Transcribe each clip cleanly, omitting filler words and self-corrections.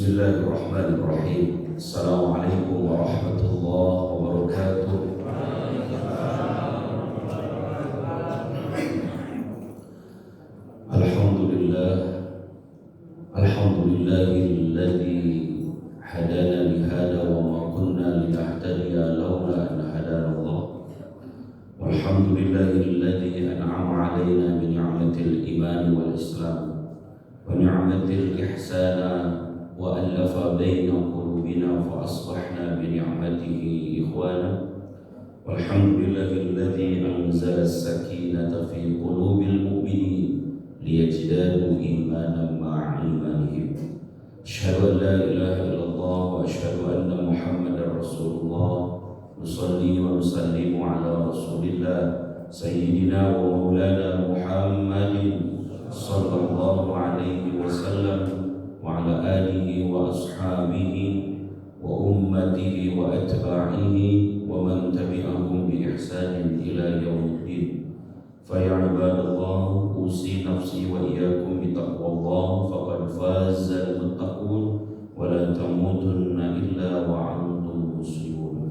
Bismillahirrahmanirrahim. Assalamualaikum warahmatullahi wabarakatuh. Alhamdulillahilladzi hadana lihada wa ma kunna linahtadiya laula an hadana Allah. Walhamdulillahilladzi an'ama 'alaina bi ni'matil iman wal islam wa ni'matil ihsana wa allafa baina qulubina fa asbahna bi ni'matihi ikhwana. Walhamdulillahilladzi anzala as-sakinata fi qulubil mu'minin liyajdadu imanan ma'a imanihim. Asyhadu an la ilaha illallah wa asyhadu anna Muhammadar Rasulullah. Nusalli wa nusallimu ala Rasulillah sayyidina wa maulana Muhammadin sallallahu alaihi wasallam wa ala alihi wa ashabihi wa ummatihi wa atba'ihi wa man tabi'ahum bi ihsanin ila yaumiddin. Fa ya ibadallah, usi nafsi wa iyyakum bi taqwallah faqad fazal muttaqun wa la tamutunna illa wa antum muslimun.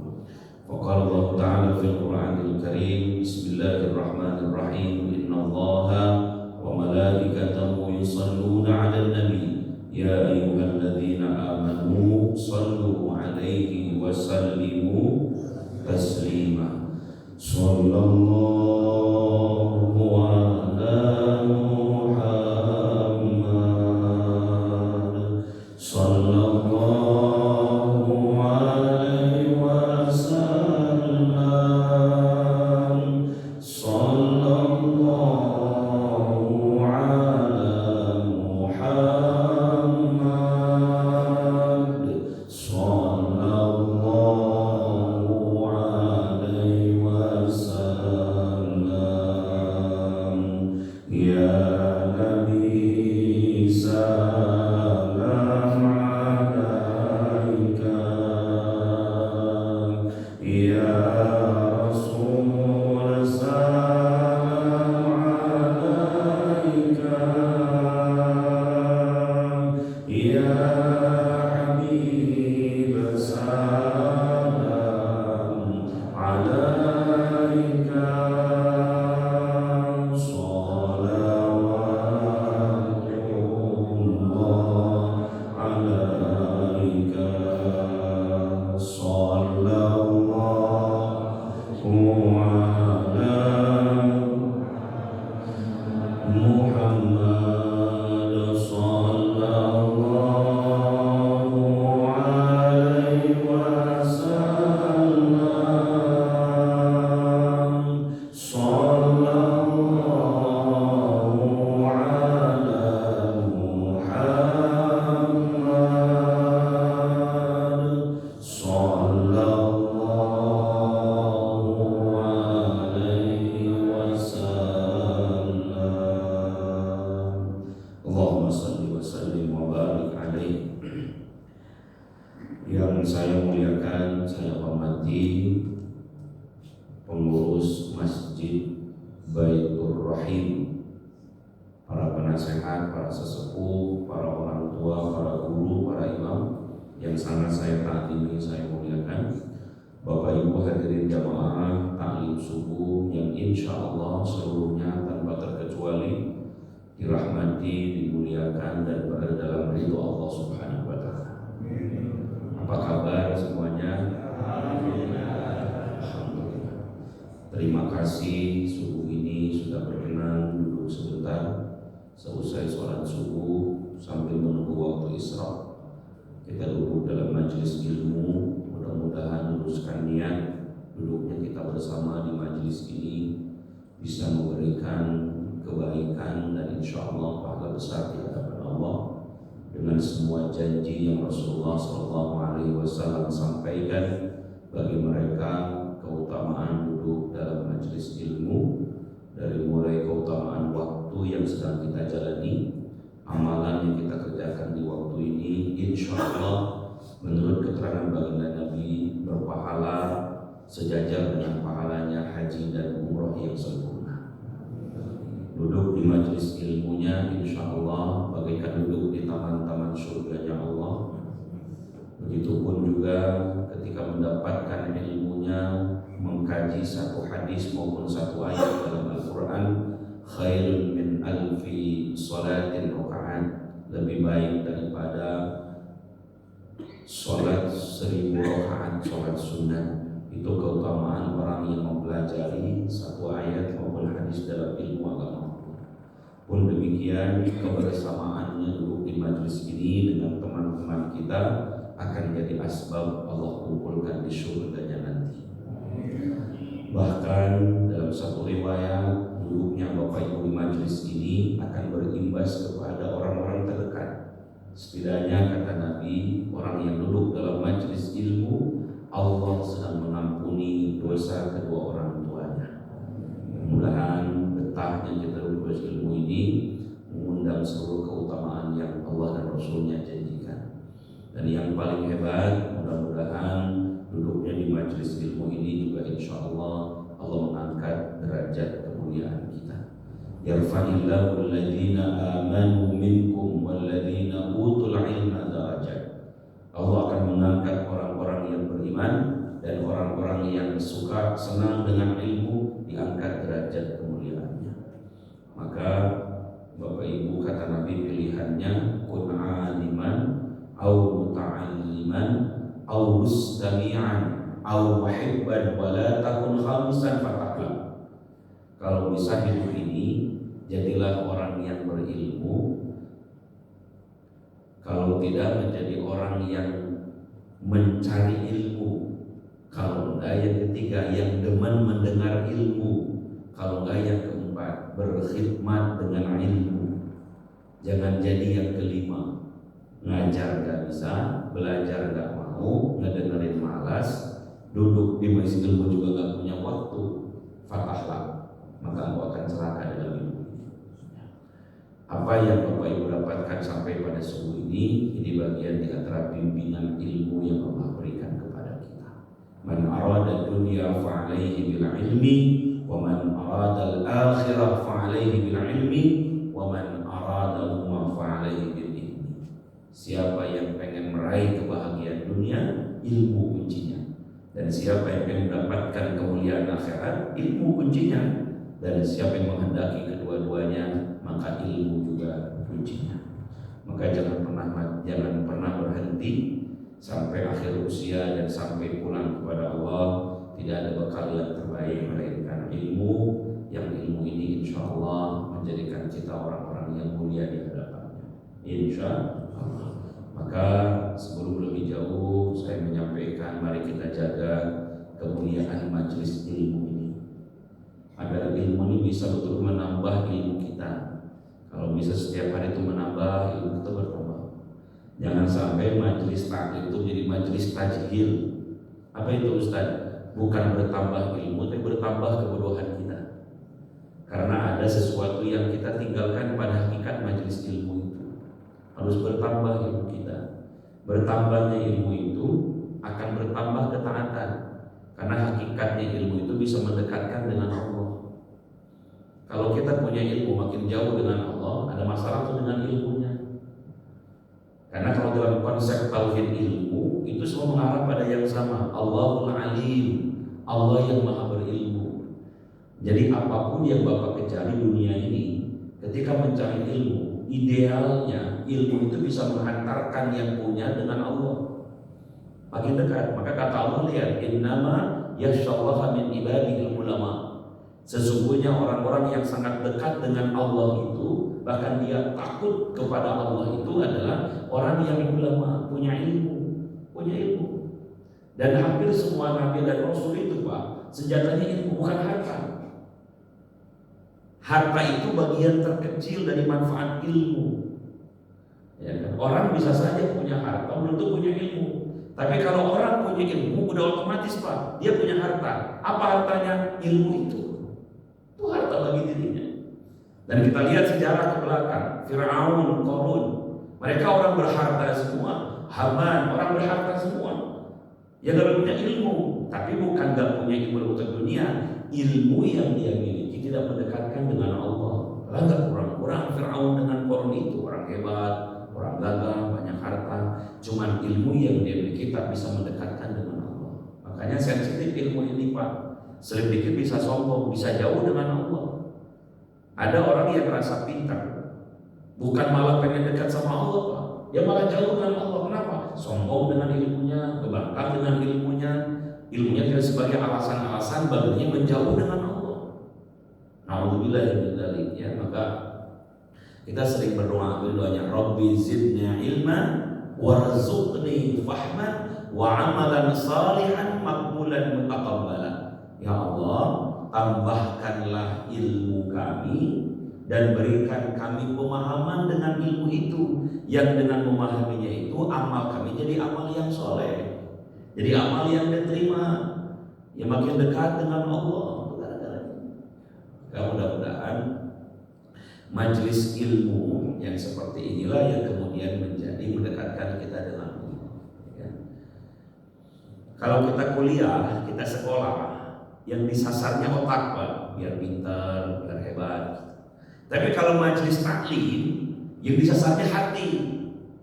Faqala Allah ta'ala fil Qur'anil Karim, bismillahirrahmanirrahim, innallaha wa malaikatahu yusalluna 'alan nabi ya ayyuhalladzina amanu sallu 'alaihi wa sallimu taslima. Sallallahu ala Muhammad sallallahu alaihi wasallam. Sallallahu ala Muhammad sallallahu alaihi wasallam. Ya Nabi salam alaika, ya Rasul salam alaika, ya Habib salam alaika. Yang saya muliakan, saya hormati pengurus Masjid Baitur Rahim, para penasehat, para sesepuh, para orang tua, para guru, para imam yang sangat saya taati, saya muliakan. Bapak Ibu hadirin jamaah taklim subuh yang insya Allah seluruhnya tanpa terkecuali dirahmati, dimuliakan dan berada dalam ridho Allah Subhanahu wa Ta'ala. Apa kabar semuanya? Alhamdulillah. Terima kasih subuh ini sudah berkenan duduk sebentar seusai sholat subuh sambil menunggu waktu isra. Kita duduk dalam majelis ilmu, mudah-mudahan luruskan niat duduknya kita bersama di majelis ini bisa memberikan kebaikan dan insya Allah pahala besar di hadapan Allah, dengan semua janji yang Rasulullah SAW sampaikan bagi mereka, keutamaan duduk dalam majelis ilmu, dari mulai keutamaan waktu yang sedang kita jalani, amalan yang kita kerjakan di waktu ini, insya Allah menurut keterangan baginda Nabi berpahala sejajar dengan pahalanya haji dan umroh yang sempurna. Duduk di majelis ilmunya insya Allah bagaikan duduk di taman-taman surganya Allah, mengkaji satu hadis maupun satu ayat dalam Al-Quran khairun min alfi sholatin rakaat, lebih baik daripada sholat 1000 rakaat sholat sunnah. Itu keutamaan orang yang mempelajari satu ayat maupun hadis dalam ilmu agama. Pun demikian, kebersamaannya duduk di majelis ini dengan teman-teman kita akan jadi asbab Allah kumpulkan di surganya nanti. Bahkan dalam satu riwayat, duduknya Bapak Ibu di majelis ini akan berimbas kepada orang-orang terdekat. Setidaknya kata Nabi, orang yang duduk dalam majelis ilmu, Allah sedang mengampuni dosa kedua orang tuanya. Mudah-mudahan betahnya kita duduk ilmu ini mengundang seluruh keutamaan yang Allah dan Rasulnya janjikan. Dan yang paling hebat, mudah-mudahan duduknya di majelis ilmu ini juga insya Allah Allah mengangkat derajat kemuliaan kita. Yarfa'illahu alladhina amanu minkum walladhina utul ilma darajat. Allah akan mengangkat orang-orang yang beriman dan orang-orang yang suka senang dengan ilmu, diangkat derajat kemuliaannya. Maka Bapak Ibu, kata Nabi, pilihannya kun aliman au muta'alliman au mustami'an au muhibban wa la takun khamisan fatakla. Kalau bisa hidup ini, jadilah orang yang berilmu. Kalau tidak, menjadi orang yang mencari ilmu. Kalau enggak, yang ketiga, yang demen mendengar ilmu. Kalau enggak, yang keempat, berkhidmat dengan ilmu. Jangan jadi yang kelima, ngajar gak bisa, belajar gak mau, ngedengerin malas, duduk di majelis ilmu juga gak punya waktu. Fatahlah, maka engkau akan celaka dalam hidup. Apa yang Bapak Ibu dapatkan sampai pada subuh ini bagian di antara bimbingan ilmu yang Allah berikan kepada kita. Man arada dunya fa'alaihi bil ilmi, wa man arada al-akhirah fa'alaihi bil ilmi, wa man arada huma fa'alaihi bil ilmi. Siapa yang pengen meraih kebahagiaan dunia, ilmu kuncinya. Dan siapa yang ingin mendapatkan kemuliaan akhirat, ilmu kuncinya. Dan siapa yang menghendaki kedua-duanya, maka ilmu juga kuncinya. Maka jangan pernah berhenti sampai akhir usia dan sampai pulang kepada Allah. Tidak ada bekal yang terbaik melainkan ilmu, yang ilmu ini insya Allah menjadikan kita orang-orang yang mulia di hadapannya, insya Allah. Maka sebelum lebih jauh, saya menyampaikan, mari kita jaga kemuliaan majelis ilmu ini, agar ilmu ini bisa betul menambah ilmu kita. Kalau bisa setiap hari itu menambah, ilmu kita bertambah. Jangan sampai majelis taklim itu jadi majelis tajhil. Apa itu Ustaz? Bukan bertambah ilmu, tapi bertambah kebodohan kita. Karena ada sesuatu yang kita tinggalkan pada hakikat majelis ilmu itu. Harus bertambah ilmu kita. Bertambahnya ilmu itu akan bertambah ketaatan. Karena hakikatnya ilmu itu bisa mendekatkan dengan Allah. Kalau kita punya ilmu makin jauh dengan Allah, ada masalah tuh dengan ilmunya. Karena kalau dalam konsep tauhid ilmu itu semua mengarah pada yang sama, Allahul Alim, Allah yang Maha berilmu. Jadi apapun yang Bapak kejar di dunia ini, ketika mencari ilmu, idealnya ilmu itu bisa menghantarkan yang punya dengan Allah makin dekat. Maka kata Allah, lihat, innama yakhshallaha min ibadihil ulama. Sesungguhnya orang-orang yang sangat dekat dengan Allah itu, bahkan dia takut kepada Allah itu adalah orang yang ulama, punya ilmu. Dan hampir semua nabi dan rasul itu, Pak, senjatanya ilmu, bukan harta. Harta itu bagian terkecil dari manfaat ilmu. Ya kan? Orang bisa saja punya harta, belum tentu punya ilmu. Tapi kalau orang punya ilmu, udah otomatis, Pak, dia punya harta. Apa hartanya? Ilmu itu. Itu harta bagi dirinya. Dan kita lihat sejarah ke belakang, Fir'aun, Qarun, mereka orang berharta semua. Haman, orang berharta semua. Ya gak punya ilmu, tapi bukan gak punya ilmu untuk dunia. Ilmu yang dia miliki tidak mendekatkan dengan Allah. Gak kurang-kurang Fir'aun dengan Qarun itu orang hebat, orang gagah, banyak harta. Cuman ilmu yang dia miliki tak bisa mendekatkan dengan Allah. Makanya sensitif ilmu ini, Pak. Selip dikit bisa sombong, bisa jauh dengan Allah. Ada orang yang merasa pintar, bukan malah pengen dekat sama Allah, Pak. Dia malah jauh dengan Allah. Kenapa? Sombong dengan ilmunya, kebangkang dengan ilmunya. Ilmunya tidak sebagai alasan-alasan baginya menjauh dengan Allah. Nauzubillah min dzalik, ya. Maka kita sering berdoa, doanya Rabbi zidni ilman warzuqni fahman wa amalan salihan maqbulan mutaqabbala. Ya Allah, tambahkanlah ilmu kami dan berikan kami pemahaman dengan ilmu itu, yang dengan memahaminya itu amal kami jadi amal yang soleh, jadi amal yang diterima, yang makin dekat dengan Allah. Mudah-mudahan majelis ilmu yang seperti inilah yang kemudian menjadi mendekatkan kita dengan Allah, ya. Kalau kita kuliah, kita sekolah, yang disasarnya otak, Pak, biar pintar, biar hebat. Tapi kalau majelis taklim, yang disasarnya hati,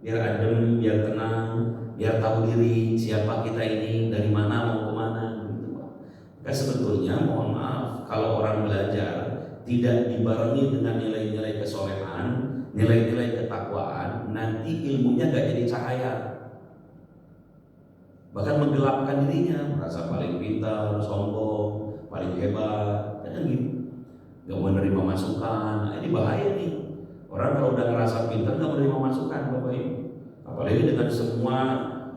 biar adem, biar tenang, biar tahu diri siapa kita ini, dari mana mau kemana, gitu, Pak. Kan sebetulnya mohon maaf, kalau orang belajar tidak dibarengi dengan nilai-nilai kesolehan, nilai-nilai ketakwaan, nanti ilmunya gak jadi cahaya, bahkan menggelapkan dirinya, merasa paling pintar, sombong, paling hebat, kan gitu. Gak mau menerima masukan. Nah, ini bahaya nih. Orang kalau udah ngerasa pintar gak menerima masukan, Bapak Ibu. Apalagi dengan semua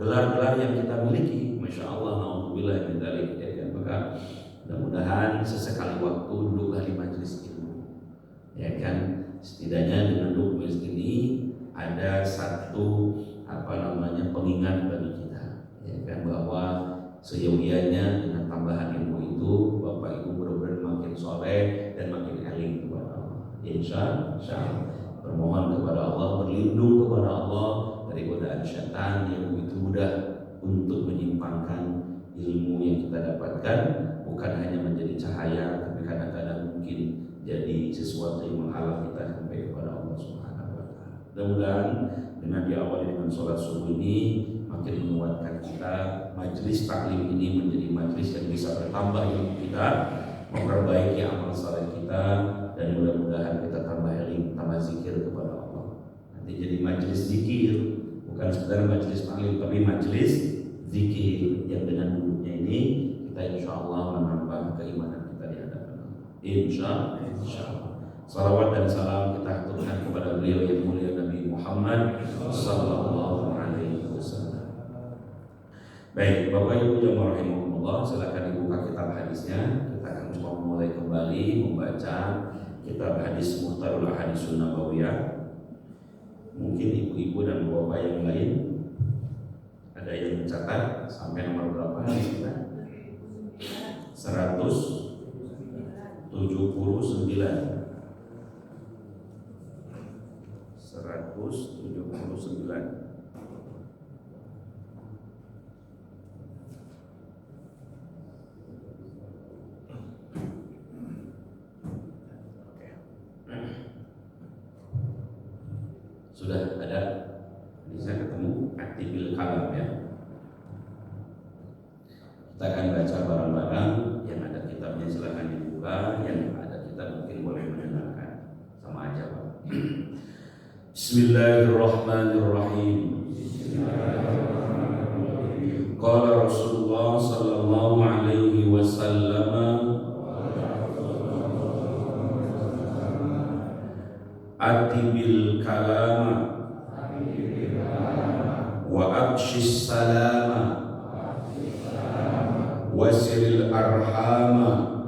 gelar-gelar yang kita miliki, Masya Allah, na'udzubillah min dzalik, ya. Maka mudah-mudahan sesekali waktu duduklah di majelis ilmu, ya kan. Setidaknya dengan duduk majelis ini ada satu pengingat bagi kita, ya kan, bahwa seyogianya dengan tambahan ilmu itu Bapak Ibu benar-benar makin soleh dan makin alim kepada Allah. Insya Allah bermohon kepada Allah, berlindung kepada Allah dari godaan syaitan yang begitu mudah untuk menyimpangkan ilmu yang kita dapatkan, bukan hanya menjadi cahaya, tapi kadang-kadang mungkin jadi sesuatu yang menghalang kita sampai kepada Allah Subhanahu wa Ta'ala. Mudah-mudahan dengan diawali dengan sholat subuh ini makin menguatkan kita, majelis taklim ini menjadi majelis yang bisa bertambah ilmu kita, memperbaiki amal saleh kita, dan mudah-mudahan kita tambah ilmu, tambah zikir kepada Allah. Nanti jadi majelis zikir, bukan sekedar majelis taklim, tapi majelis zikir yang dengan duduknya ini kita insya Allah menambah keimanan kita di hadapan Allah. Insya Allah. Salawat dan salam kita haturkan kepada beliau yang mulia Nabi Muhammad sallallahu alaihi wasallam. Baik, Bapak Ibu yang rahimakumullah, silakan dibuka kitab hadisnya. Kita akan coba mulai kembali membaca kitab hadis Mukhtarul Ahaditsun Nabawiyah. Mungkin ibu-ibu dan bapak yang lain ada yang mencatat sampai nomor berapa hadis kita? 179. 179. Sudah ada, bisa ketemu aktibil kalam, ya. Kita akan baca bareng-bareng. Yang ada kitabnya silahkan dibuka, yang ada kitab mungkin boleh mendengarkan sama aja, Pak. Bismillahirrahmanirrahim. Qala Rasulullah sallallahu alaihi wasallam, atibil kalama wa abshis salama wasiril arhama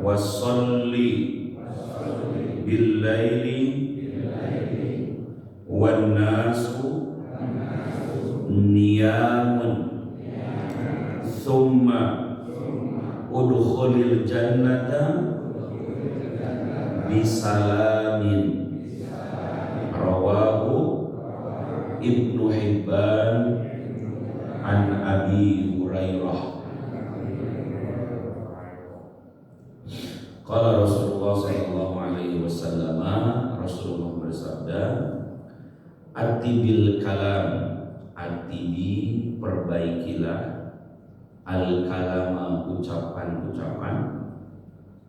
wasalli bil laili wan nasu niyamun thumma udkhulil jannata bisalamin. Rawahu Ibnu Hibban an Abi Hurairah. Qala Rasulullah sallallahu alaihi wasallam, Rasulullah bersabda, atibil kalam, atibi perbaikilah, al-kalama ucapan-ucapan,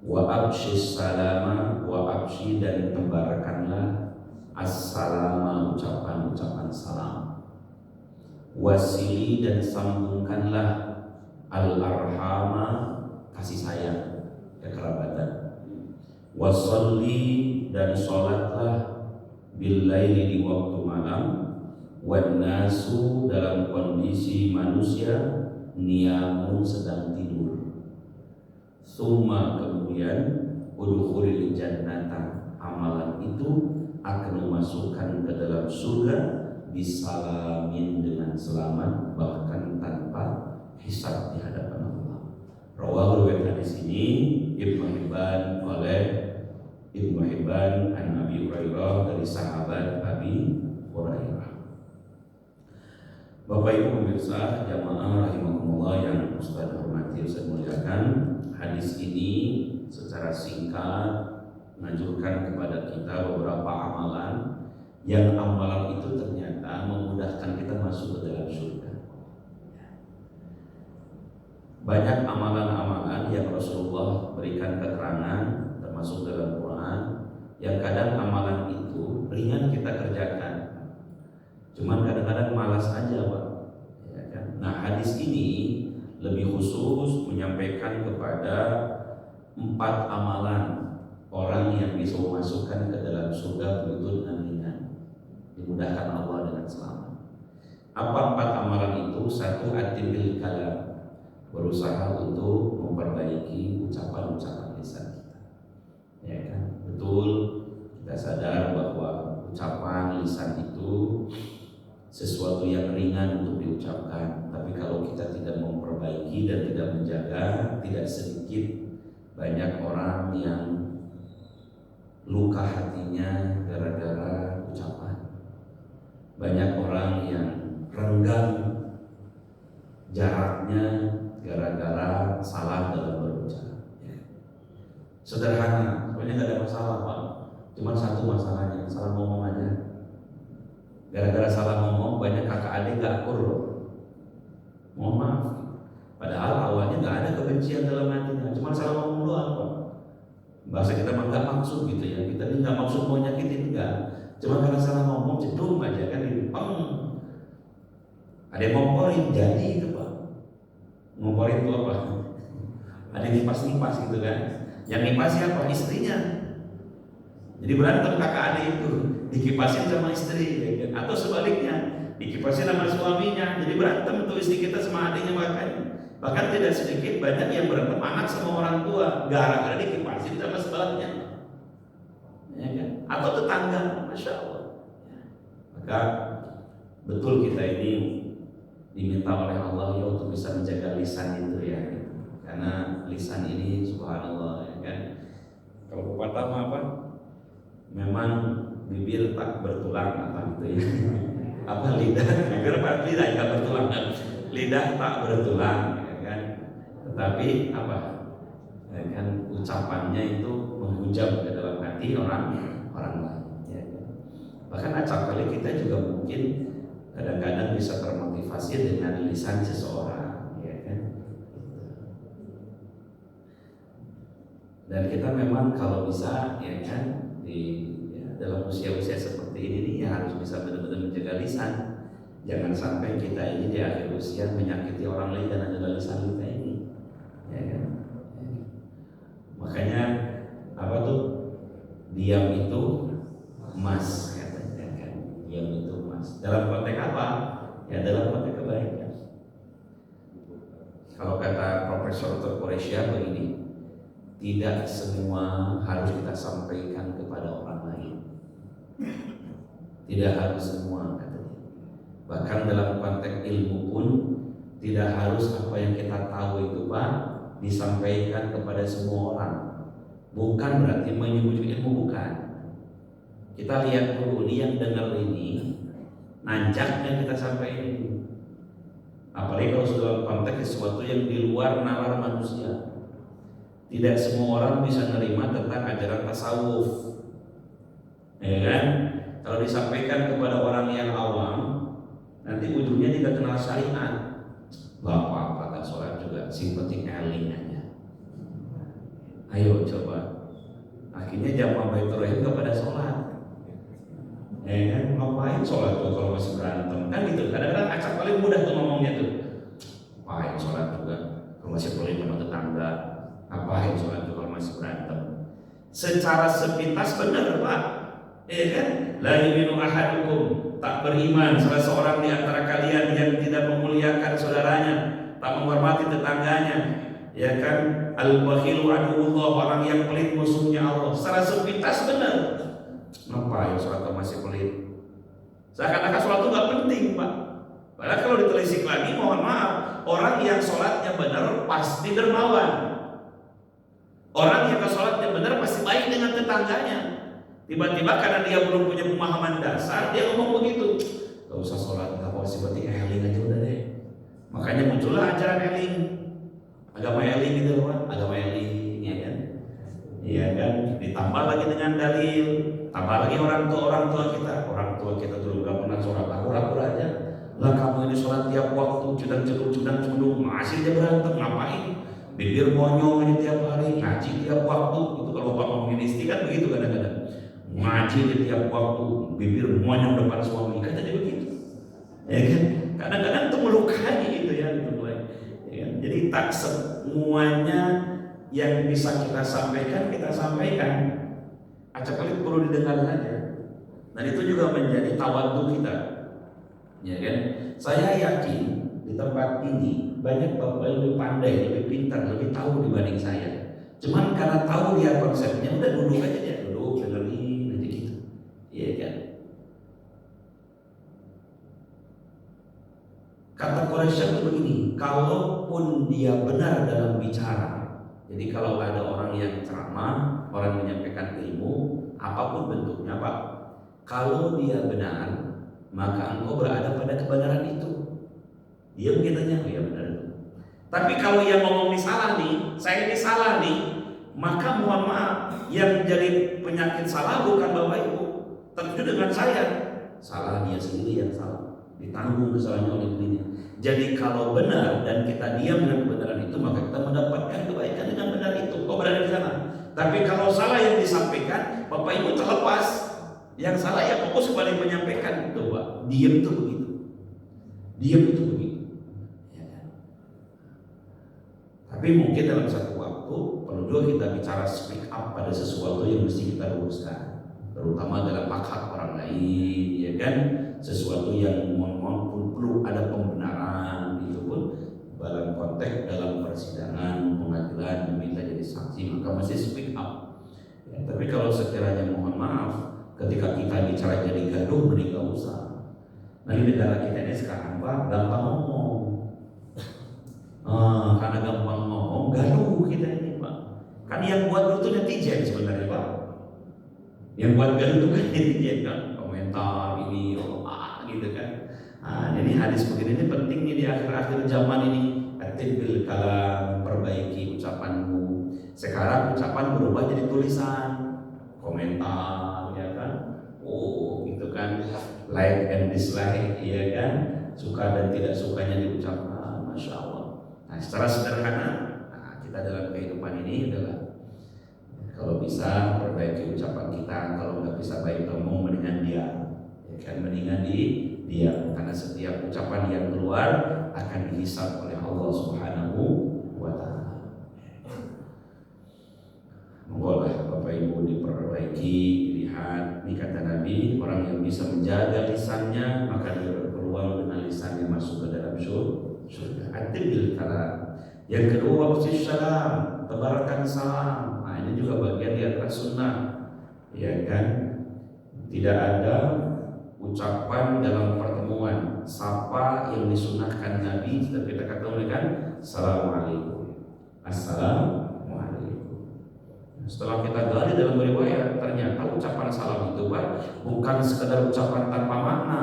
wa abshis salama, wa abshi dan tebarkanlah as-salama ucapan-ucapan salam, wasili dan sambungkanlah al-arhama kasih sayang kekerabatan, wasolli dan sholatlah bil-laili di waktu malam, wan nasu dalam kondisi manusia niyamun sedang tidur, summa kemudian udkhulil jannata amalan itu akan memasukkan ke dalam surga bisalamin dengan selamat bahkan tanpa hisab di hadapan Allah. Rawahul hadis ini Ibnu Hibban oleh Ibnu Hibban an Abi Hurairah dari sahabat Abi Hurairah. Bapak Ibu pemirsa jamaah rahimakumullah yang Ustaz hormati Ustaz muliakan, hadis ini secara singkat menganjurkan kepada kita beberapa amalan yang amalan itu ternyata memudahkan kita masuk ke dalam surga. Banyak amalan-amalan yang Rasulullah berikan keterangan termasuk dalam Quran yang kadang amalan itu ringan kita kerjakan, cuman kadang-kadang malas aja Pak. Ya kan? Nah hadis ini lebih khusus menyampaikan kepada 4 amalan orang yang bisa memasukkan ke dalam surga begitu dengan ringan, dimudahkan Allah dengan selamat. Apa 4 amalan itu? 1, atibil kalam, berusaha untuk memperbaiki ucapan-ucapan lisan kita. Ya kan? Betul, kita sadar bahwa ucapan lisan itu sesuatu yang ringan untuk diucapkan, tapi kalau kita tidak memperbaiki dan tidak menjaga, tidak sedikit banyak orang yang luka hatinya gara-gara ucapan. Banyak orang yang renggang jaraknya gara-gara salah dalam berucap. Sederhana, sebenarnya nggak ada masalah Pak. Cuma satu masalahnya, salah ngomong aja. Gara-gara salah ngomong banyak kakak adik gak akur loh. Mohon maaf. Padahal awalnya nggak ada kebencian dalam hatinya, cuma salah ngomong doang Pak. Bahasa kita mah nggak maksud gitu ya. Kita ini nggak maksud mau nyakitin enggak. Cuma karena salah ngomong cedung aja kan ini ada yang ngomporin jadi itu Pak. Ngomporin itu apa? Ada yang nipas-nipas gitu kan. Yang nipas siapa? Istrinya. Jadi berantem kakak adik itu dikipasin sama istri ya kan? Atau sebaliknya dikipasin sama suaminya. Jadi berantem tuh istri kita sama adiknya bahkan tidak sedikit banyak yang berantem anak sama orang tua gara-gara dikipasin sama sebaliknya ya kan? Atau tetangga, Masya Allah. Maka betul kita ini diminta oleh Allah ya untuk bisa menjaga lisan itu ya, karena lisan ini subhanallah ya kan. Kalau pepatah apa? Memang bibir tak bertulang apa gitu ya. Apa lidah? Bibir apa? Lidah tak bertulang. Lidah tak bertulang ya kan. Tetapi apa? Ya kan ucapannya itu menghujam ke dalam hati orang lain ya kan. Bahkan acap kali kita juga mungkin kadang-kadang bisa termotivasi dengan lisan seseorang ya kan. Dan kita memang kalau bisa ya kan dalam usia-usia seperti ini nih ya harus bisa benar-benar menjaga lisan. Jangan sampai kita ini di akhir usia menyakiti orang lain dan adalah lisan kita ini ya kan. Makanya apa tuh, diam itu emas katanya kan. Diam itu emas. Dalam konteks apa? Ya dalam konteks kebaikan. Kalau kata Profesor Quraisy begini, tidak semua harus kita sampaikan kepada orang lain. Tidak harus semua katanya. Bahkan dalam konteks ilmu pun tidak harus apa yang kita tahu itu Pak disampaikan kepada semua orang. Bukan berarti menyebut ilmu, bukan. Kita lihat dulu ini yang dengar ini nanjaknya kita sampaikan ini. Apalagi kalau dalam konteks sesuatu yang di luar nalar manusia. Tidak semua orang bisa menerima tentang ajaran tasawuf, ya kan? Kalau disampaikan kepada orang yang awam, nanti ujungnya tidak kenal syariat. Bapak nggak sholat juga, sing penting eling aja. Ayo coba. Akhirnya jamaah Baitur Rahim nggak pada sholat. Kan ngapain sholat tuh kalau masih berantem kan gitu. Kadang-kadang acak paling mudah tuh ngomongnya tuh. Ngapain sholat juga kalau masih pelit sama tetangga. Ngapain sholat juga kalau masih berantem. Secara sepintas benar Pak. Kan? La yu'minu ahadukum, tak beriman salah seorang di antara kalian yang tidak memuliakan saudaranya, tak menghormati tetangganya. Ya kan? Al-bakhilu aduwwullah, orang yang pelit musuhnya Allah. Secara sepintas benar. Ngapain sholat masih pelit? Seakan-akan sholat itu gak penting Pak. Padahal kalau ditelisik lagi, mohon maaf, orang yang sholatnya benar pasti dermawan. Orang yang sholatnya benar pasti baik dengan tetangganya. Tiba-tiba karena dia belum punya pemahaman dasar, dia ngomong begitu. Gak usah sholat, gak apa sih, penting eling aja udah deh. Makanya muncullah ajaran eling, agama eling gitu Pak, agama eling, ya kan? Iya kan? Ditambah lagi dengan dalil, tambah lagi orang tua kita dulu gak pernah sholat, ragu-ragu aja. Lah kamu ini sholat tiap waktu, cudang-cudung, masih aja berantem, ngapain? Bibir monyong ini tiap hari, ngaji tiap waktu. Itu kalau Bapak ngomongin istri kan begitu kadang-kadang. Ngaji di tiap waktu, bibir monyong depan suami, kan jadi begitu. Ya kan? Kadang-kadang itu melukai gitu ya, gitu ya. Jadi tak semuanya yang bisa kita sampaikan, acap kali perlu didengar saja. Dan itu juga menjadi tawadhu kita. Ya kan? Saya yakin di tempat ini banyak bapak yang lebih pandai, lebih pintar, lebih tahu dibanding saya. Cuman karena tahu dia konsepnya, udah duduk aja dia, duduk dengerin aja gitu. Iya kan? Kata Quraisy itu begini, kalaupun dia benar dalam bicara, jadi kalau ada orang yang ceramah, orang menyampaikan ilmu, apapun bentuknya Pak, kalau dia benar, maka engkau berada pada kebenaran itu. Dia begitu ya benar. Tapi kalau yang ngomong ini salah nih, saya ini salah nih, maka mohon maaf, yang jadi penyakit salah bukan Bapak Ibu, tentu dengan saya. Salah dia sendiri yang salah, ditanggung kesalahannya oleh dirinya. Jadi kalau benar dan kita diam dengan kebenaran itu, maka kita mendapatkan kebaikan dengan benar itu. Kau berada di sana. Tapi kalau salah yang disampaikan, Bapak Ibu terlepas. Yang salah ya fokus kembali menyampaikan itu Pak. Diam itu begitu. Diam itu begitu. Ya kan? Tapi mungkin dalam satu waktu perlu juga kita bicara speak up pada sesuatu yang mesti kita luruskan. Terutama dalam hak orang lain, ya kan? Sesuatu yang mohon perlu ada pembenaran, itu pun dalam konteks dalam persidangan pengadilan diminta jadi saksi, maka mesti speak up. Ya, tapi kalau sekiranya mohon maaf, ketika kita bicara jadi gaduh, mending gak usah. Nah di negara kita ini sekarang Pak, gampang ngomong. Karena gampang ngomong, gaduh kita ini Pak. Kan yang buat itu netizen sebenarnya Pak. Yang buat gaduh itu kan netizen kan, komentar ini, gitu kan. Jadi hadis begini ini penting nih di akhir-akhir zaman ini. Atibil kalam, perbaiki ucapanmu. Sekarang ucapan berubah jadi tulisan, komentar, ya kan. Gitu kan. Like and dislike, ya kan. Suka dan tidak sukanya diucapkan, masya Allah. Nah, secara sederhana, kita dalam kehidupan ini adalah kalau bisa perbaiki ucapan kita, kalau nggak bisa baik ngomong mendingan diam. Kan mendingan diam, karena setiap ucapan yang keluar akan dihisab oleh Allah Subhanahu wa Ta'ala. Moga Bapak Ibu diperbaiki, lihat ini kata Nabi, orang yang bisa menjaga lisannya maka dia berpeluang dengan lisannya masuk ke dalam surga. Atibil kalam. Yang kedua wafsis salam, tebarkan salam. Nah ini juga bagian di atas sunnah, ya kan? Tidak ada ucapan dalam pertemuan sapa yang disunahkan Nabi, tapi kita katakan kan Assalamualaikum, Assalamualaikum. Setelah kita gali dalam riwayat, ternyata ucapan salam itu Pak, bukan sekedar ucapan tanpa makna,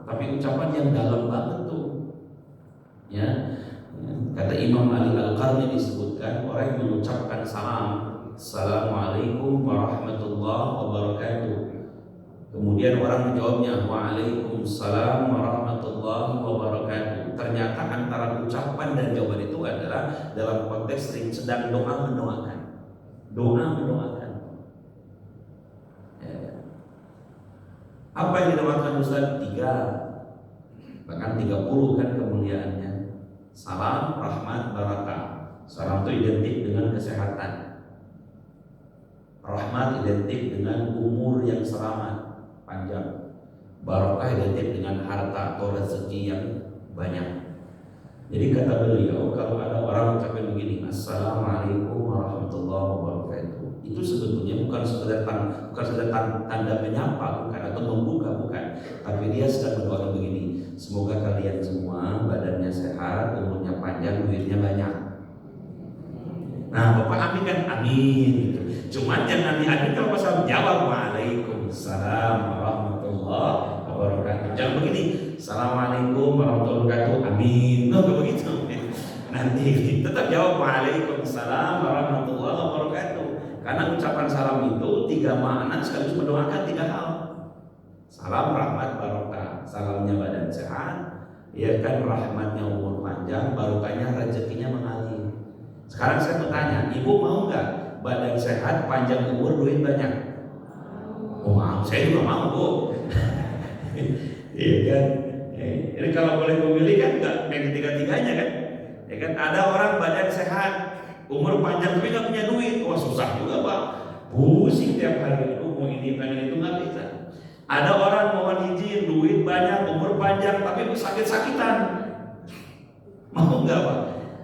tapi ucapan yang dalam banget tuh. Ya, kata Imam Ali Al-Qarni disebutkan orang yang mengucapkan salam, Assalamualaikum warahmatullahi wabarakatuh. Kemudian orang menjawabnya Waalaikumsalam warahmatullahi wabarakatuh. ternyata antara ucapan dan jawaban itu adalah dalam konteks sedang mendoakan. Ya. Apa yang didoakan Ustaz? 3, bahkan 30 kan kemuliaannya. Salam, rahmat, barakah. Salam itu identik dengan kesehatan. Rahmat identik dengan umur yang selamat, panjang. Barakah identik dengan harta atau rezeki yang banyak. Jadi kata beliau, kalau ada orang ucapin begini, Assalamualaikum warahmatullahi wabarakatuh, itu sebetulnya bukan sekedar tanda menyapa, bukan, atau membuka, bukan, tapi dia sedang berdoa begini, semoga kalian semua badannya sehat, umurnya panjang, duitnya banyak. Nah, Bapak amin kan? Amin gitu. Cuman jangan amin kalau pas jawab Waalaikumsalam warahmatullahi wabarakatuh. Jangan begini, Assalamualaikum warahmatullahi wabarakatuh, amin. Nggak begitu. Nanti tetap jawab Waalaikumsalam warahmatullahi wabarakatuh. Karena ucapan salam itu 3 makna sekaligus mendoakan 3 hal. Salam, rahmat, barokah. Salamnya badan sehat, ya kan, rahmatnya umur panjang, barokahnya rezekinya mengalir. Sekarang saya bertanya, ibu mau nggak badan sehat, panjang umur, duit banyak? Oh mau, saya juga mau bu. Iya kan? Jadi kalau boleh memilih kan nggak yang ketiga-tiganya kan? Ya kan, ada orang badan sehat, umur panjang tapi nggak punya duit, wah susah juga pak. Pusing tiap hari, mau ini pengen itu nggak bisa. Ada orang mohon izin, duit banyak, umur panjang tapi sakit-sakitan, mau nggak pak?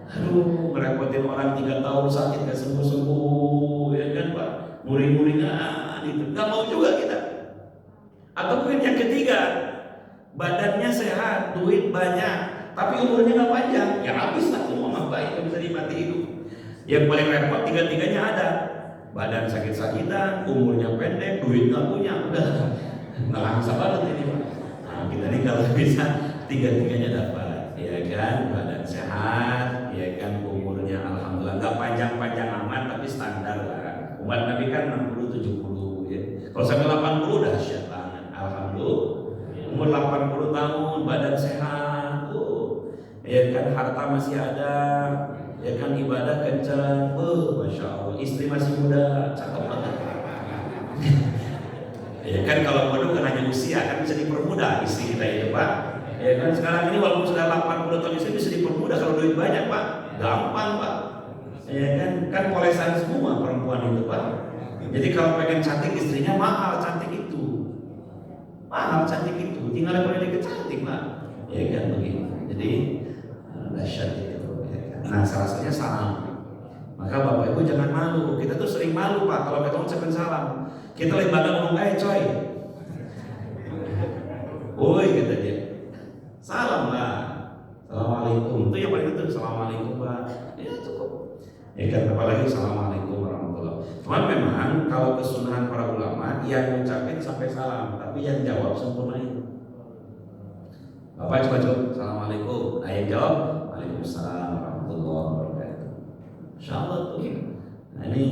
Aduh, ngerepotin orang 3 tahun sakit gak sembuh-sembuh, ya kan pak? Muring-muringan itu, nggak mau juga kita. Atau mungkin yang ketiga, badannya sehat, duit banyak, tapi umurnya nggak panjang, ya habis lah semua baik, nggak bisa dimati hidup. Yang paling repot 3-tiganya ada, badan sakit-sakitan, umurnya pendek, duit nggak punya, udah nggak langsa banget ini pak. Nah kita nih kalau bisa 3-tiganya dapat, ya kan, badan sehat, ya kan, umurnya alhamdulillah nggak panjang-panjang amat tapi standar lah. Umat Nabi kan 60-70 ya. Kalau sampai 80 udah dahsyat banget. Alhamdulillah. Umur 80 tahun, badan sehat, ya kan, harta masih ada, ya kan, ibadah kencang, masya Allah, istri masih muda, cakep banget. Ya kan, kalau bodoh kan hanya usia, kan bisa dipermudah istri kita itu pak. Ya kan, sekarang ini walaupun sudah 80 tahun istri bisa dipermudah kalau duit banyak pak, gampang pak. Ya kan polesan semua perempuan itu pak. Jadi kalau pengen cantik istrinya mahal cantik itu, tinggal boleh dikit cantik pak. Ya kan begitu. Jadi dahsyat itu. Ya kan? Nah salah satunya salam. Maka bapak ibu jangan malu. Kita tuh sering malu pak kalau kita ucapin salam. Kita lagi bangga ngomong, coy, woi kata dia, salam lah, assalamualaikum. Itu yang paling penting, assalamualaikum pak. Ya cukup. Ya kan, apalagi assalamualaikum warahmatullahi wabarakatuh. Cuman memang kalau kesunahan para ulama yang ngucapin sampai salam, tapi yang jawab sempurnain. Bapak coba assalamualaikum. Nah yang jawab, waalaikumsalam warahmatullahi wabarakatuh. Insyaallah tuh. Nah ini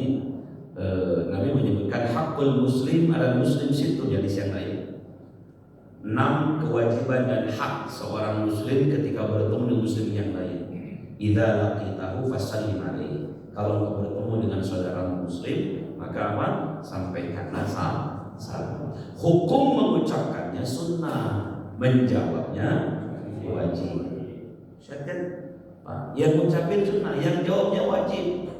Nabi menyebutkan hakul muslim ala muslim situ, jadi yang lain. 6 kewajiban dan hak seorang muslim ketika bertemu dengan muslim yang lain. Idza laqitahu fasallim alaihi. Kalau engkau bertemu dengan saudara muslim, maka apa? Sampaikanlah salam. Hukum mengucapkannya sunnah, menjawabnya wajib. Syarat yang mengucapin sunnah, yang jawabnya wajib.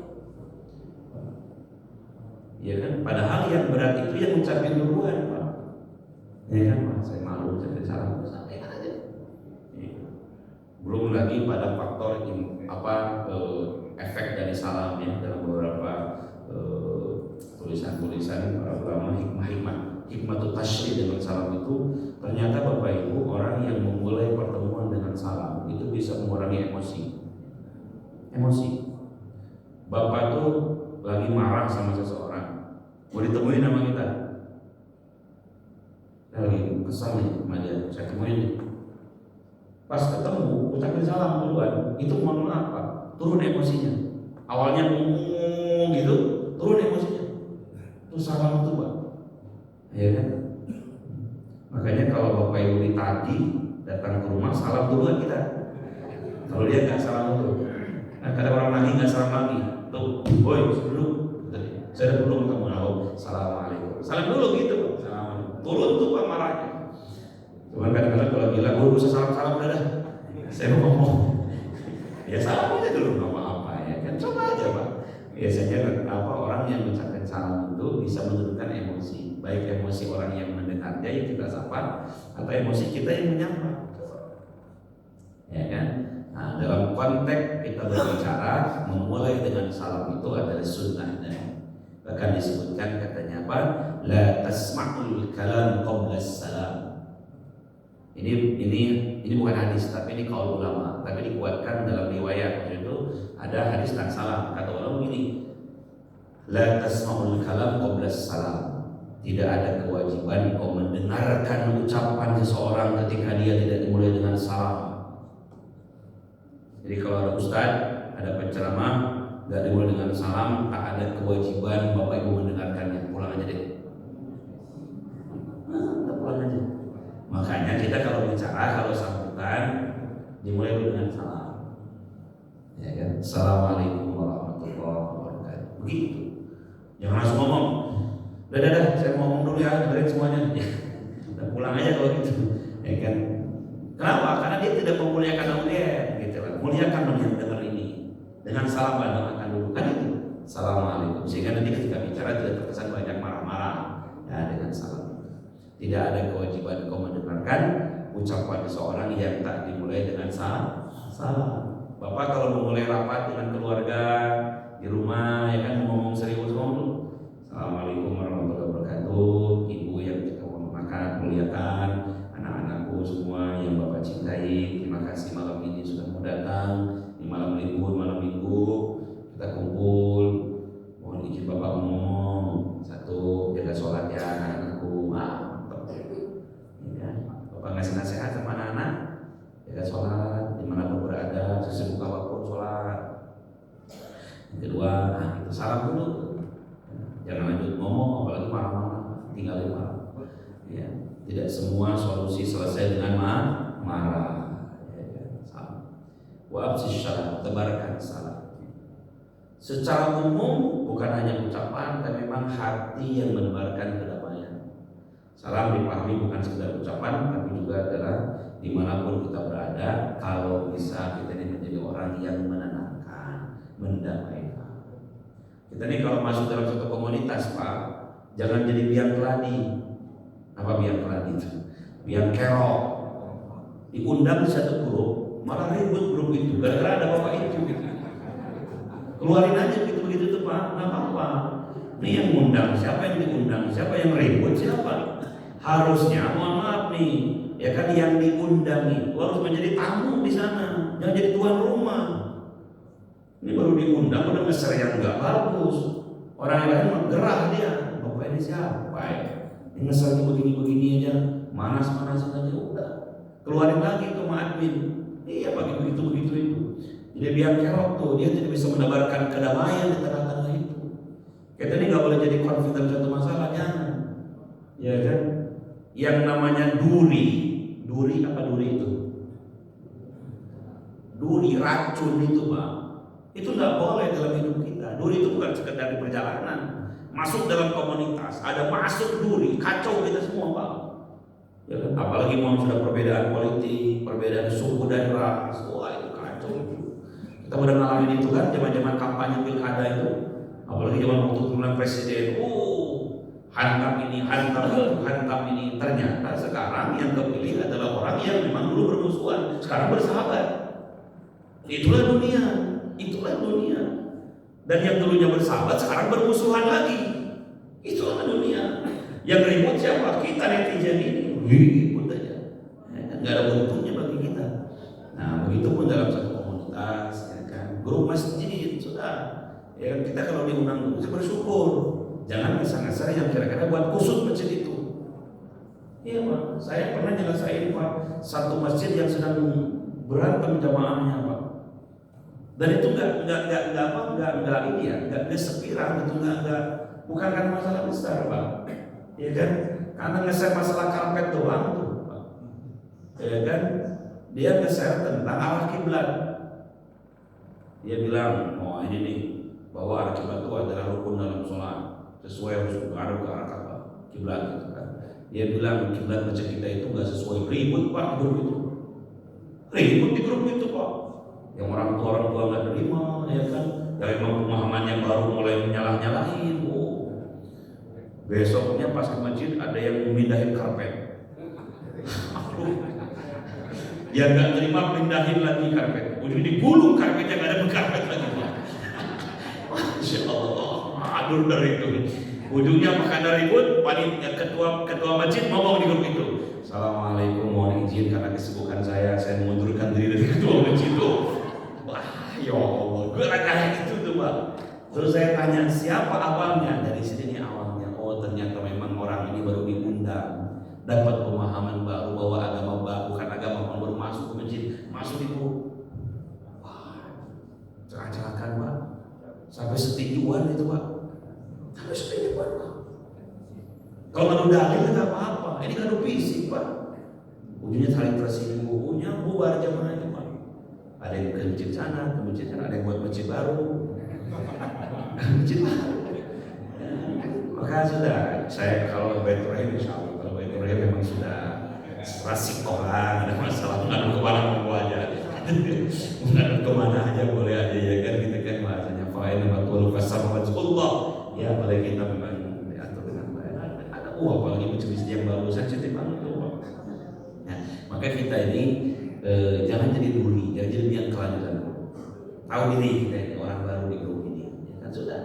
Ya kan, padahal yang berat itu yang mengucapin duluan pak. Ya kan pak, saya malu ucapin salam, sampaikan aja. Ya. Belum lagi pada faktor efek dari salam ya, dalam beberapa tulisan-tulisan para ulama hikmah tasyri dengan salam itu, ternyata bapak ibu orang yang memulai pertemuan dengan salam itu bisa mengurangi emosi. Bapak tuh lagi marah sama seseorang, mau ditemuin sama kita, saya lagi kesal nih sama dia, saya temuin nih. Pas ketemu, ucapin salam duluan, itu mohon maaf pak, turun emosinya. Awalnya ngomong gitu, turun emosinya. Itu salam itu pak, ya kan? Makanya kalau bapak ibu ditagih datang ke rumah, salam duluan kita. Kalau dia nggak salam dulu, nah, kadang orang lagi nggak salam lagi, tuh, boy, dulu, saya belum kamu tahu, assalamualaikum, salam dulu gitu, assalamualaikum, turun tuh pak marahnya. Cuman kadang-kadang kalau bilang, oh bisa salam-salam udah dah, saya mau ngomong, ya salam aja dulu, nggak apa-apa ya kan, coba aja pak. Biasanya orang yang mengucapkan salam itu bisa menurunkan emosi, baik emosi orang yang mendengarnya yang kita sapa, atau emosi kita yang menyapa, ya kan? Nah, dalam konteks kita berbicara memulai dengan salam itu adalah sunnahnya. Bahkan disebutkan katanya apa? La tasma'ul kalam qabla salam. Ini bukan hadis, tapi ini qaul ulama, tapi dikuatkan dalam riwayat. Itu ada hadis tentang salam. Kata ulama begini, la tasma'ul kalam qabla salam. Tidak ada kewajiban kau mendengarkan ucapan seseorang ketika dia tidak dimulai dengan salam. Jadi kalau ada ustaz, ada penceramah, gak dimulai dengan salam, tak ada kewajiban bapak ibu mendengarkannya. Pulang aja deh. Pulang aja. Makanya kita kalau bicara, kalau sambutan, dimulai dengan salam. Ya kan? Assalamualaikum warahmatullahi wabarakatuh. Begitu. Jangan langsung ngomong. Dah, saya mau ngomong dulu ya, dengerin semuanya. Dan pulang aja kalau gitu. Ya kan? Kenapa? Karena dia tidak memuliakan audiens. Muliakan yang dengar ini dengan salam doakan dulu kan itu assalamualaikum, sehingga nanti ketika bicara tidak terkesan banyak marah-marah ya, dengan salam. Tidak ada kewajiban kau mendengarkan ucapan seseorang yang tak dimulai dengan salam. Bapak kalau memulai rapat dengan keluarga di rumah ya kan, ngomong serius, ngomong dulu assalamualaikum warahmatullahi wabarakatuh. Ibu yang kita mau makan, muliakan anak-anakku semua yang bapak cintai, terima kasih malam ini sudah mau datang di malam libur, malam minggu kita kumpul. Mohon izin bapak ngomong satu, jaga sholat ya anak-anakku, ya, bapak ngasih nasihat sama anak-anak, jaga sholat dimanapun berada, sesibuk apapun sholat. Yang kedua, itu salam dulu, jangan lanjut ngomong, apalagi marah-marah, tinggalin marah. Ya, tidak semua solusi selesai dengan marah. Wa absis syarat, tebarkan salam. Secara umum bukan hanya ucapan, tapi memang hati yang menebarkan kedamaian. Salam dipahami bukan sekedar ucapan, tapi juga adalah dimanapun kita berada, kalau bisa kita ini menjadi orang yang menenangkan, mendamaikan. Kita ini kalau masuk dalam satu komunitas pak, jangan jadi biang keladi. Apa biang keladi itu? Biang kerok. Diundang di satu grup, malah ribut grup itu, gara-gara ada bapak itu gitu. Keluarin aja begitu tuh pak, nggak apa-apa. Ini yang ngundang, siapa yang diundang, siapa yang ribut, siapa? Harusnya, mohon maaf nih, ya kan yang diundang itu harus menjadi tamu di sana, jangan jadi tuan rumah. Ini baru diundang, udah ngeser yang nggak bagus. Orang yang lain menggerah dia, bapak ini siapa ya? Ini ngeser begini-begini aja, manas-manasin aja udah. Keluarin lagi tuh sama admin. Iya pakai begitu itu. Jadi biar kerok tuh, dia tidak bisa menebarkan kedamaian di tengah-tengah itu. Kita ini nggak boleh jadi konflik dalam satu masalah, jangan. Ya kan? Yang namanya duri apa duri itu? Duri racun itu pak. Itu nggak boleh dalam hidup kita. Duri itu bukan sekedar di perjalanan, masuk dalam komunitas, ada masuk duri, kacau kita semua pak. Ya kan? Apalagi mau sudah perbedaan politik, perbedaan suku dan ras, wah itu kacau itu. Kita udah ngalamin itu kan, zaman-zaman kampanye pilkada itu, apalagi zaman waktu pemilihan presiden, hantam ini. Ternyata sekarang yang kepilih adalah orang yang memang dulu bermusuhan, sekarang bersahabat. Itulah dunia. Dan yang dulunya bersahabat sekarang bermusuhan lagi. Itulah dunia. Yang ribut siapa? Kita netizen ini. Ribut aja. Nggak ada untungnya bagi kita. Nah, begitu pun dalam satu komunitas, ya kan? Grup masjid sudah. Ya kan? Kita kalau diundang bisa bersyukur. Jangan ngeser-ngeser yang kira-kira buat kusut masjid itu. Iya pak, saya pernah nyelesain pak satu masjid yang sedang berantem jamaahnya pak. Dan itu nggak ini ya, nggak sepiran, itu nggak bukan karena masalah besar pak, ya kan? Karena ngeser masalah karpet doang tuh, pak. Ya kan? Dia ngeser tentang arah kiblat. Dia bilang, oh ini nih, bahwa arah kiblat itu adalah rukun dalam sholat, sesuai harus menghadap ke arah kiblat gitu kan. Dia bilang kiblat masjid kita itu nggak sesuai, ribut pak di grup itu, ribut di grup itu pak. Yang orang tua nggak terima, ya kan. Yang memang pemahamannya baru mulai menyalah-nyalahin. Besoknya pas ke masjid ada yang memindahin karpet. Dia nggak terima pindahin lagi karpet. Ujung digulung karpetnya, nggak ada karpet lagi. Masya Allah, aduh dari itu. Ujungnya makanya ribut. Panitia ketua masjid ngomong di grup itu, Assalamualaikum, mohon izin karena kesibukan saya mengundurkan diri dari ketua masjid itu. Wah, ya Allah, gue kayak itu tuh pak. Terus saya tanya siapa awalnya, dari sini nih awalnya. Oh ternyata memang orang ini baru diundang, dapat pemahaman baru bahwa agama baru, bukan agama baru masuk ke masjid, masuk itu. Wah, cerah-cerahkan pak, sampai setinjuan itu pak, sampai setinjuan pak. Kalau ngadu dalil nggak apa-apa, ini ngadu fisik pak. Ujungnya saling tersinggung, ujungnya bubar jamaahnya pak. Ada yang ke masjid sana, ada yang buat masjid baru. Masjid baru. Maka sudah, saya kalau Baitur Rahim insya Allah, kalau Baitur Rahim memang sudah rasik orang, ada masalah mengadu kemana mau aja, mengadu kemana aja boleh aja ya kan, kita kan bahasanya fa'in batul fasama Allah. Ya boleh kita memang diatur dengan baik. Ada apalagi masjid yang baru sensitif banget tuh. Nah, maka kita ini jangan jadi duri, jangan jadi yang kelanjutan. Tahu diri kita ini orang baru di grup ini, ya kan sudah.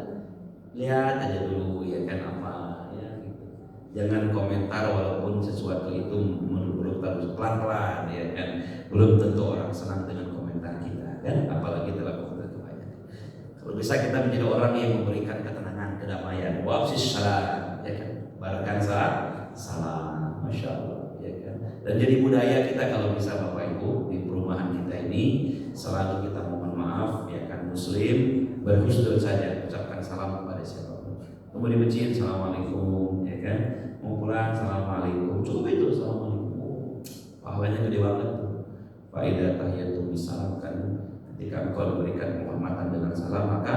Lihat aja dulu ya kan apa ya gitu. Jangan komentar walaupun sesuatu itu menurut harus pelan-pelan ya kan. Belum tentu orang senang dengan komentar kita kan, apalagi dalam komentar kebanyakan. Kalau bisa kita menjadi orang yang memberikan ketenangan, kedamaian. Wa afsis salam ya kan. Barakan salam. Masya Allah ya kan. Dan jadi budaya kita kalau bisa Bapak Ibu di perumahan kita ini selalu kita mohon maaf ya kan, muslim berhusnul saja, ucapkan salam kepada siapapun. Mau di masjid, assalamualaikum, ya kan? Mau pulang, assalamualaikum. Cukup itu, assalamualaikum. Pahalanya gede banget tuh. Faedah tahiyatul bisalam kan, ketika engkau memberikan penghormatan dengan salam, maka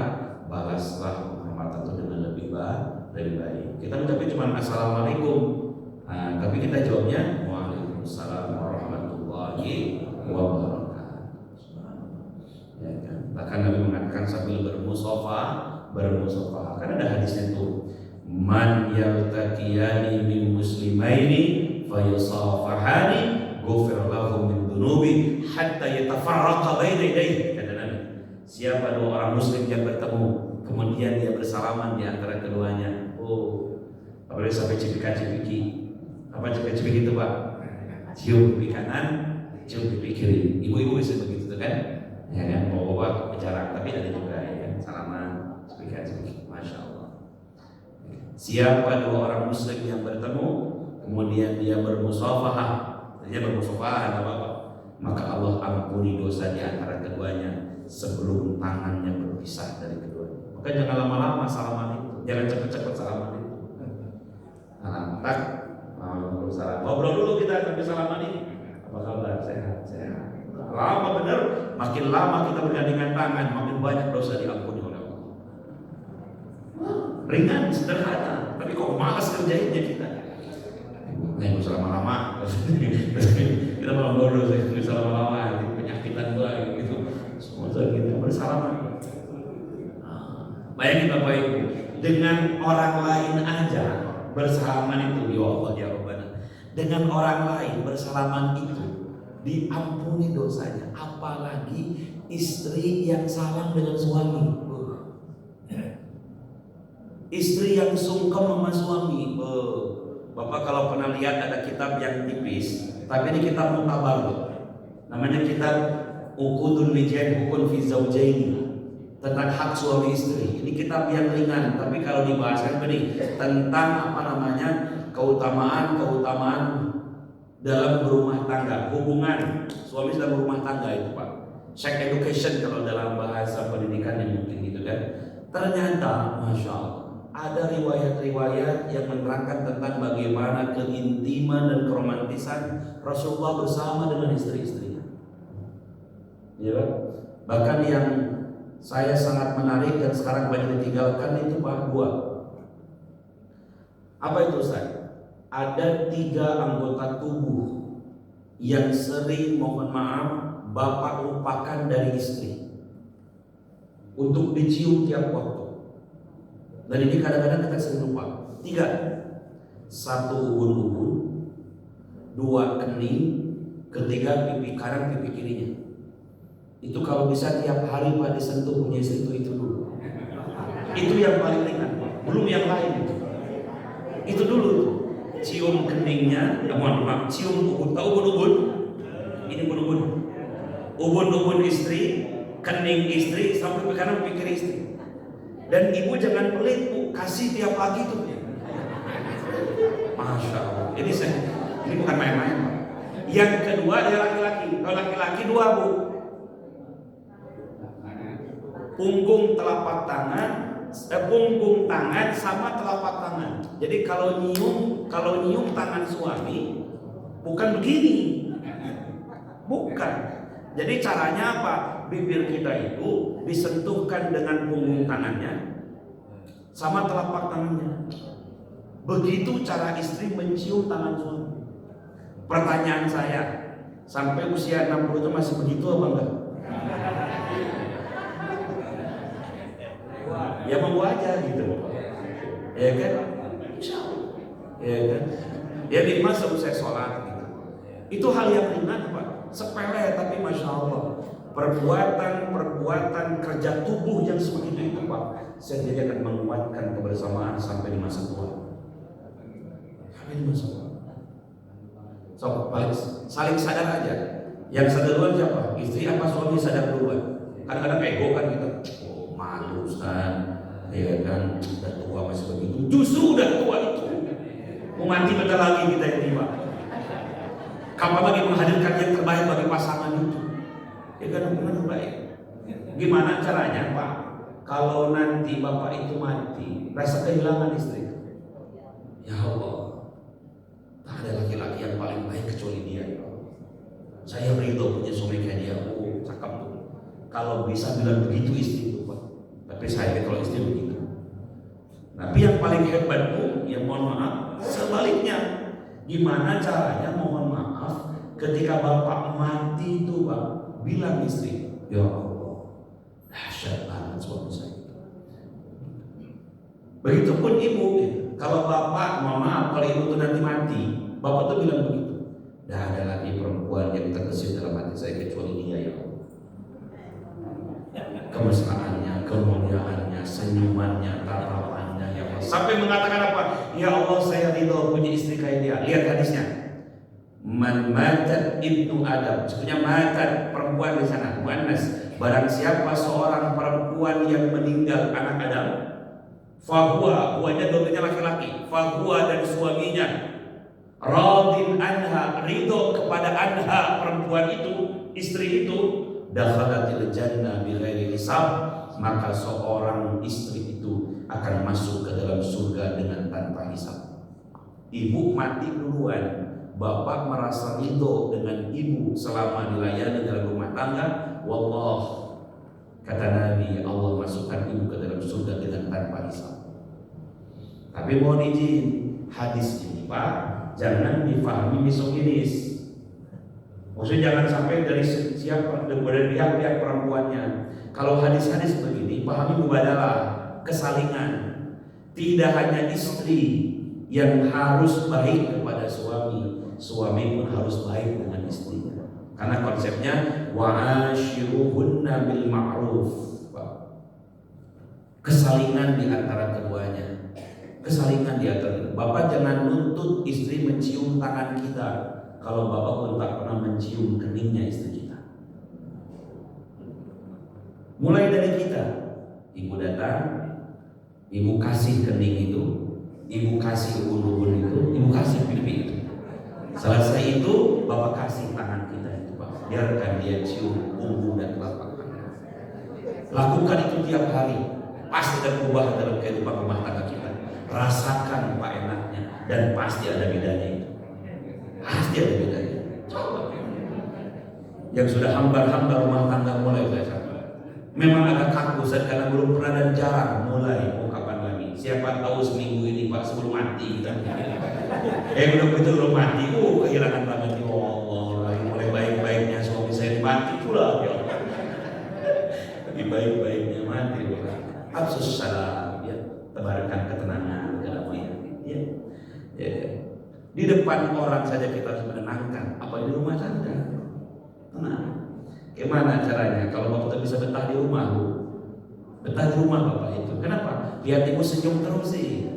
balaslah penghormatan itu dengan lebih baik. Kita mengucapkan cuma assalamualaikum, nah, tapi kita jawabnya waalaikumsalam warahmatullahi wabarakatuh. Ya kan? Bahkan Nabi mengatakan sambil bermusafah, kan ada hadisnya itu, man yaltaqiyani min muslimaini fayusafahani ghufira lahum min dunubi hatta yatafarraqa baina yadayhi. Kata Nabi, siapa dua orang muslim yang bertemu kemudian dia bersalaman di antara keduanya, apalagi sampai cipika-cipiki. Apa cipika-cipiki itu pak? Cium pipi kanan, cium pipi kiri. Ibu-ibu bisa begitu tuh kan? Ya kan, bawa bicara, tapi ada juga ya kan, salaman, cipika-cipiki. Masya Allah. Siapa dua orang muslim yang bertemu kemudian dia bermusafahah, apa-apa, maka Allah ampuni dosa di antara keduanya sebelum tangannya berpisah dari keduanya. Maka jangan lama-lama salaman itu, jangan cepat-cepat salaman itu. Tak, salam. Ngobrol dulu kita sampai salaman ini. Apa kabar? Sehat. Lama benar, makin lama kita bergandengan tangan, makin banyak dosa diampuni oleh Allah. Ringan, sederhana, tapi kok malas kerjainnya kita. Nggak usah lama-lama. Kita malah bodoh sih, nggak usah lama-lama, penyakitan gua gitu. Semua kita bersalaman. Bayangin Bapak Ibu, dengan orang lain aja bersalaman itu, ya Allah ya Rabbana. Dengan orang lain bersalaman itu diampuni dosanya, apalagi istri yang salam dengan suami. Istri yang sungkem sama suami. Bapak kalau pernah lihat ada kitab yang tipis, tapi ini kitab mutabar, namanya kitab Uqudun Rijal Hukun fi Zawjaini, tentang hak suami istri. Ini kitab yang ringan, tapi kalau dibahaskan begini tentang keutamaan dalam berumah tangga, hubungan suami dalam berumah tangga itu pak. Sex education kalau dalam bahasa pendidikan yang mungkin gitu kan. Ternyata, masya Allah, ada riwayat-riwayat yang menerangkan tentang bagaimana keintiman dan keromantisan Rasulullah bersama dengan istri-istrinya. Ya, bahkan yang saya sangat menarik dan sekarang banyak ditinggalkan itu Pak, dua. Apa itu Ustaz? Ada 3 anggota tubuh yang sering, mohon maaf, Bapak lupakan dari istri untuk dicium tiap waktu. Dan ini kadang-kadang kita sering lupa. 3. 1 ubun-ubun, 2 kening, ketiga pipi kanan, pipi kirinya. Itu kalau bisa tiap hari Pak disentuh punya istri itu dulu. Itu yang paling ringan Pak, belum yang lain itu. Itu dulu tuh. Cium keningnya, mohon maaf, cium ubun, tahu ubun-ubun? Ini ubun-ubun. Ubun-ubun istri, kening istri, sampai ke kanan pikir istri. Dan ibu jangan pelit Bu, kasih tiap pagi tuh. Masya Allah. Ini bukan main-main Pak. Yang kedua dia laki-laki. Kalau laki-laki 2 Bu. Punggung telapak tangan, punggung tangan sama telapak tangan. Jadi kalau nyium tangan suami bukan begini. Bukan. Jadi caranya apa? Bibir kita itu disentuhkan dengan punggung tangannya sama telapak tangannya. Begitu cara istri mencium tangan suami. Pertanyaan saya, sampai usia 60 itu masih begitu apa enggak? Ya mau aja gitu, ya kan? Ya kan? Ya nikmat selesai sholat gitu. Itu hal yang ringan Pak, sepele tapi masya Allah. Perbuatan kerja tubuh yang sebegitu itu Pak, sendiri akan menguatkan kebersamaan sampai di masa tua. Sampai di masa tua. So, saling sadar aja. Yang sadar duluan siapa? Istri apa suami sadar duluan? Kadang-kadang ego kan kita. Oh, malu Ustaz. Ya kan, udah tua masih begitu. Justru udah tua itu mau mati bentar lagi kita ini Pak. Kapan lagi menghadirkan yang terbaik bagi pasangan itu? Ya kan, benar baik. Gimana caranya Pak? Kalau nanti Bapak itu mati, rasa kehilangan istri. Ya Allah, tak ada laki-laki yang paling baik kecuali dia. Saya ridho punya suami kayak dia. Oh, cakep tuh. Kalau bisa bilang begitu istri itu Pak. Tapi saya kalau istri begitu. Tapi yang paling hebat Bu, ya mohon maaf, sebaliknya. Gimana caranya mohon maaf ketika Bapak mati itu Pak, bilang istri, ya Allah, dahsyat banget suami saya. Begitupun ibu, kalau Bapak, mohon maaf, kalau ibu itu nanti mati, Bapak tuh bilang begitu. Dah ada lagi perempuan yang terbesit dalam hati saya kecuali dia ya Allah. Kemesraannya, kemuliaannya, senyumannya, tatapannya ya Allah. Sampai mengatakan apa? Ya Allah, saya ridho punya istri kayak dia. Lihat hadisnya. Man matat ibnu Adam. Sebenarnya matat perempuan di sana, muannas. Barang siapa seorang perempuan yang meninggal anak Adam, fahuwa, huwanya dominya laki-laki. Fahuwa dan suaminya radin anha, ridho kepada anha perempuan itu, istri itu, dakhalatil jannah bighairi hisab, maka seorang istri itu akan masuk ke dalam surga dengan tanpa hisab. Ibu mati duluan, bapak merasa ridho dengan ibu selama dilayani dalam rumah tangga. Wallah, kata Nabi, Allah masukkan ibu ke dalam surga dengan tanpa hisab. Tapi mohon izin, hadis ini Pak, jangan difahami misoginis. Maksudnya jangan sampai dari siapa, dari pihak-pihak perempuannya. Kalau hadis-hadis begini, pahami mubadalah, kesalingan. Tidak hanya istri yang harus baik kepada suami, suami pun harus baik dengan istrinya. Karena konsepnya wa'ashiruhunna bil ma'ruf. Kesalingan di antara keduanya. Kesalingan di antara. Bapak jangan nuntut istri mencium tangan kita kalau bapak pun tak pernah mencium keningnya istri kita. Mulai dari kita, ibu datang, ibu kasih kening itu, ibu kasih ubun-ubun itu, ibu kasih pipi itu. Selesai itu, bapak kasih tangan kita itu, Pak. Biarkan dia cium punggung dan telapak tangan. Lakukan itu tiap hari. Pasti ada perubahan dalam kehidupan rumah tangga kita. Rasakan Pak enaknya, dan pasti ada bedanya itu. Pasti ada bedanya. Coba. Yang sudah hambar-hambar rumah tangga mulai saya. Memang agak kaku Ustaz karena belum pernah dan jarang mulai. Oh kapan lagi? Siapa tahu seminggu ini Pak sebelum mati kita. Udah begitu belum mati. Kehilangan banget ya Allah. Lagi mulai baik-baiknya suami saya mati pula ya Allah. Lagi baik-baiknya mati. Absus salam ya. Tebarkan ketenangan, kedamaian. Ya. Di depan orang saja kita harus menenangkan. Apa di rumah tangga? Tenang. Gimana caranya? Kalau Bapak bisa betah di rumah, Bu. Betah di rumah Bapak itu. Kenapa? Lihat Ibu senyum terus sih.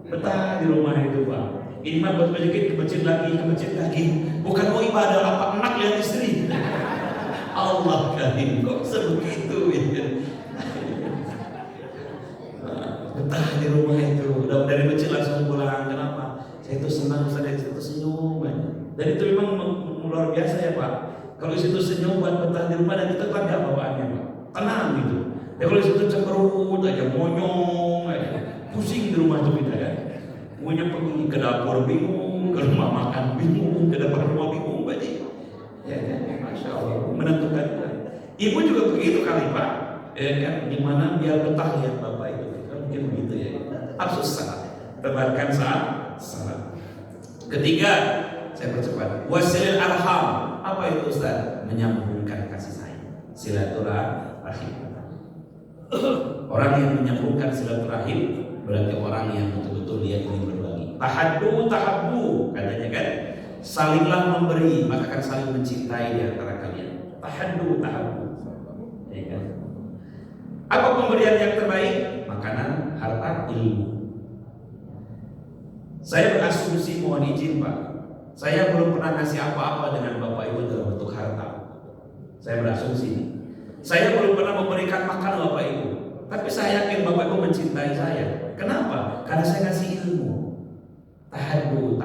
Betah di rumah itu Pak. Ini mah buat sedikit ke masjid lagi. Bukan mau ibadah apa enak lihat istri. Allah karim kok sebegitu ya. Betah di rumah itu. Udah dari masjid langsung pulang. Kenapa? Saya itu senang saya itu senyum aja. Dan itu memang luar biasa ya Pak. Kalau di situ senyum buat betah di rumah dan kita tanda bawaannya Pak. Tenang gitu. Ya kalau di situ cemberut aja, monyong aja, pusing di rumah itu kita kan. Maunya pergi ke dapur bingung, ke rumah makan bingung, ke depan rumah bingung berarti. Ya kan, Masya Allah, menentukan. Ibu juga begitu kali Pak. Kan gimana biar betah lihat Bapak itu. Kan mungkin begitu ya. Absus salat. Tebarkan salat. Ketiga, saya percepat. Wasilil arham. Apa itu Ustaz? Menyambungkan kasih sayang. Silaturahim. Orang yang menyambungkan silaturahim berarti orang yang betul-betul dia ingin berbagi. Tahabbu katanya kan, salinglah memberi maka akan saling mencintai di antara kalian. Tahabbu. Ya kan? Apa pemberian yang terbaik? Makanan, harta, ilmu. Saya berasumsi, mohon izin Pak, saya belum pernah ngasih apa-apa dengan Bapak Ibu dalam bentuk harta. Saya berasumsi, saya belum pernah memberikan makan Bapak Ibu. Tapi saya yakin Bapak Ibu mencintai saya. Kenapa? Karena saya ngasih ilmu. Tahabbu.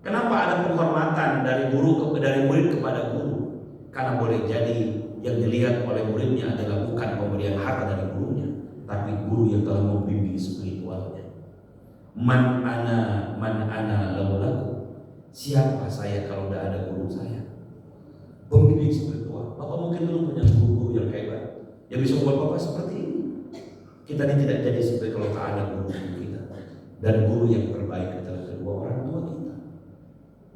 Kenapa ada penghormatan dari murid kepada guru? Karena boleh jadi yang dilihat oleh muridnya adalah bukan pemberian harta dari gurunya, tapi guru yang telah membimbing spiritualnya. Man ana laulaku. Siapa saya kalau tidak ada guru saya? Pembimbing spiritual. Bapak mungkin dulu punya guru yang hebat, yang bisa membuat Bapak seperti ini. Kita ini tidak jadi seperti kalau tak ada guru kita. Dan guru yang terbaik adalah kedua orang tua kita.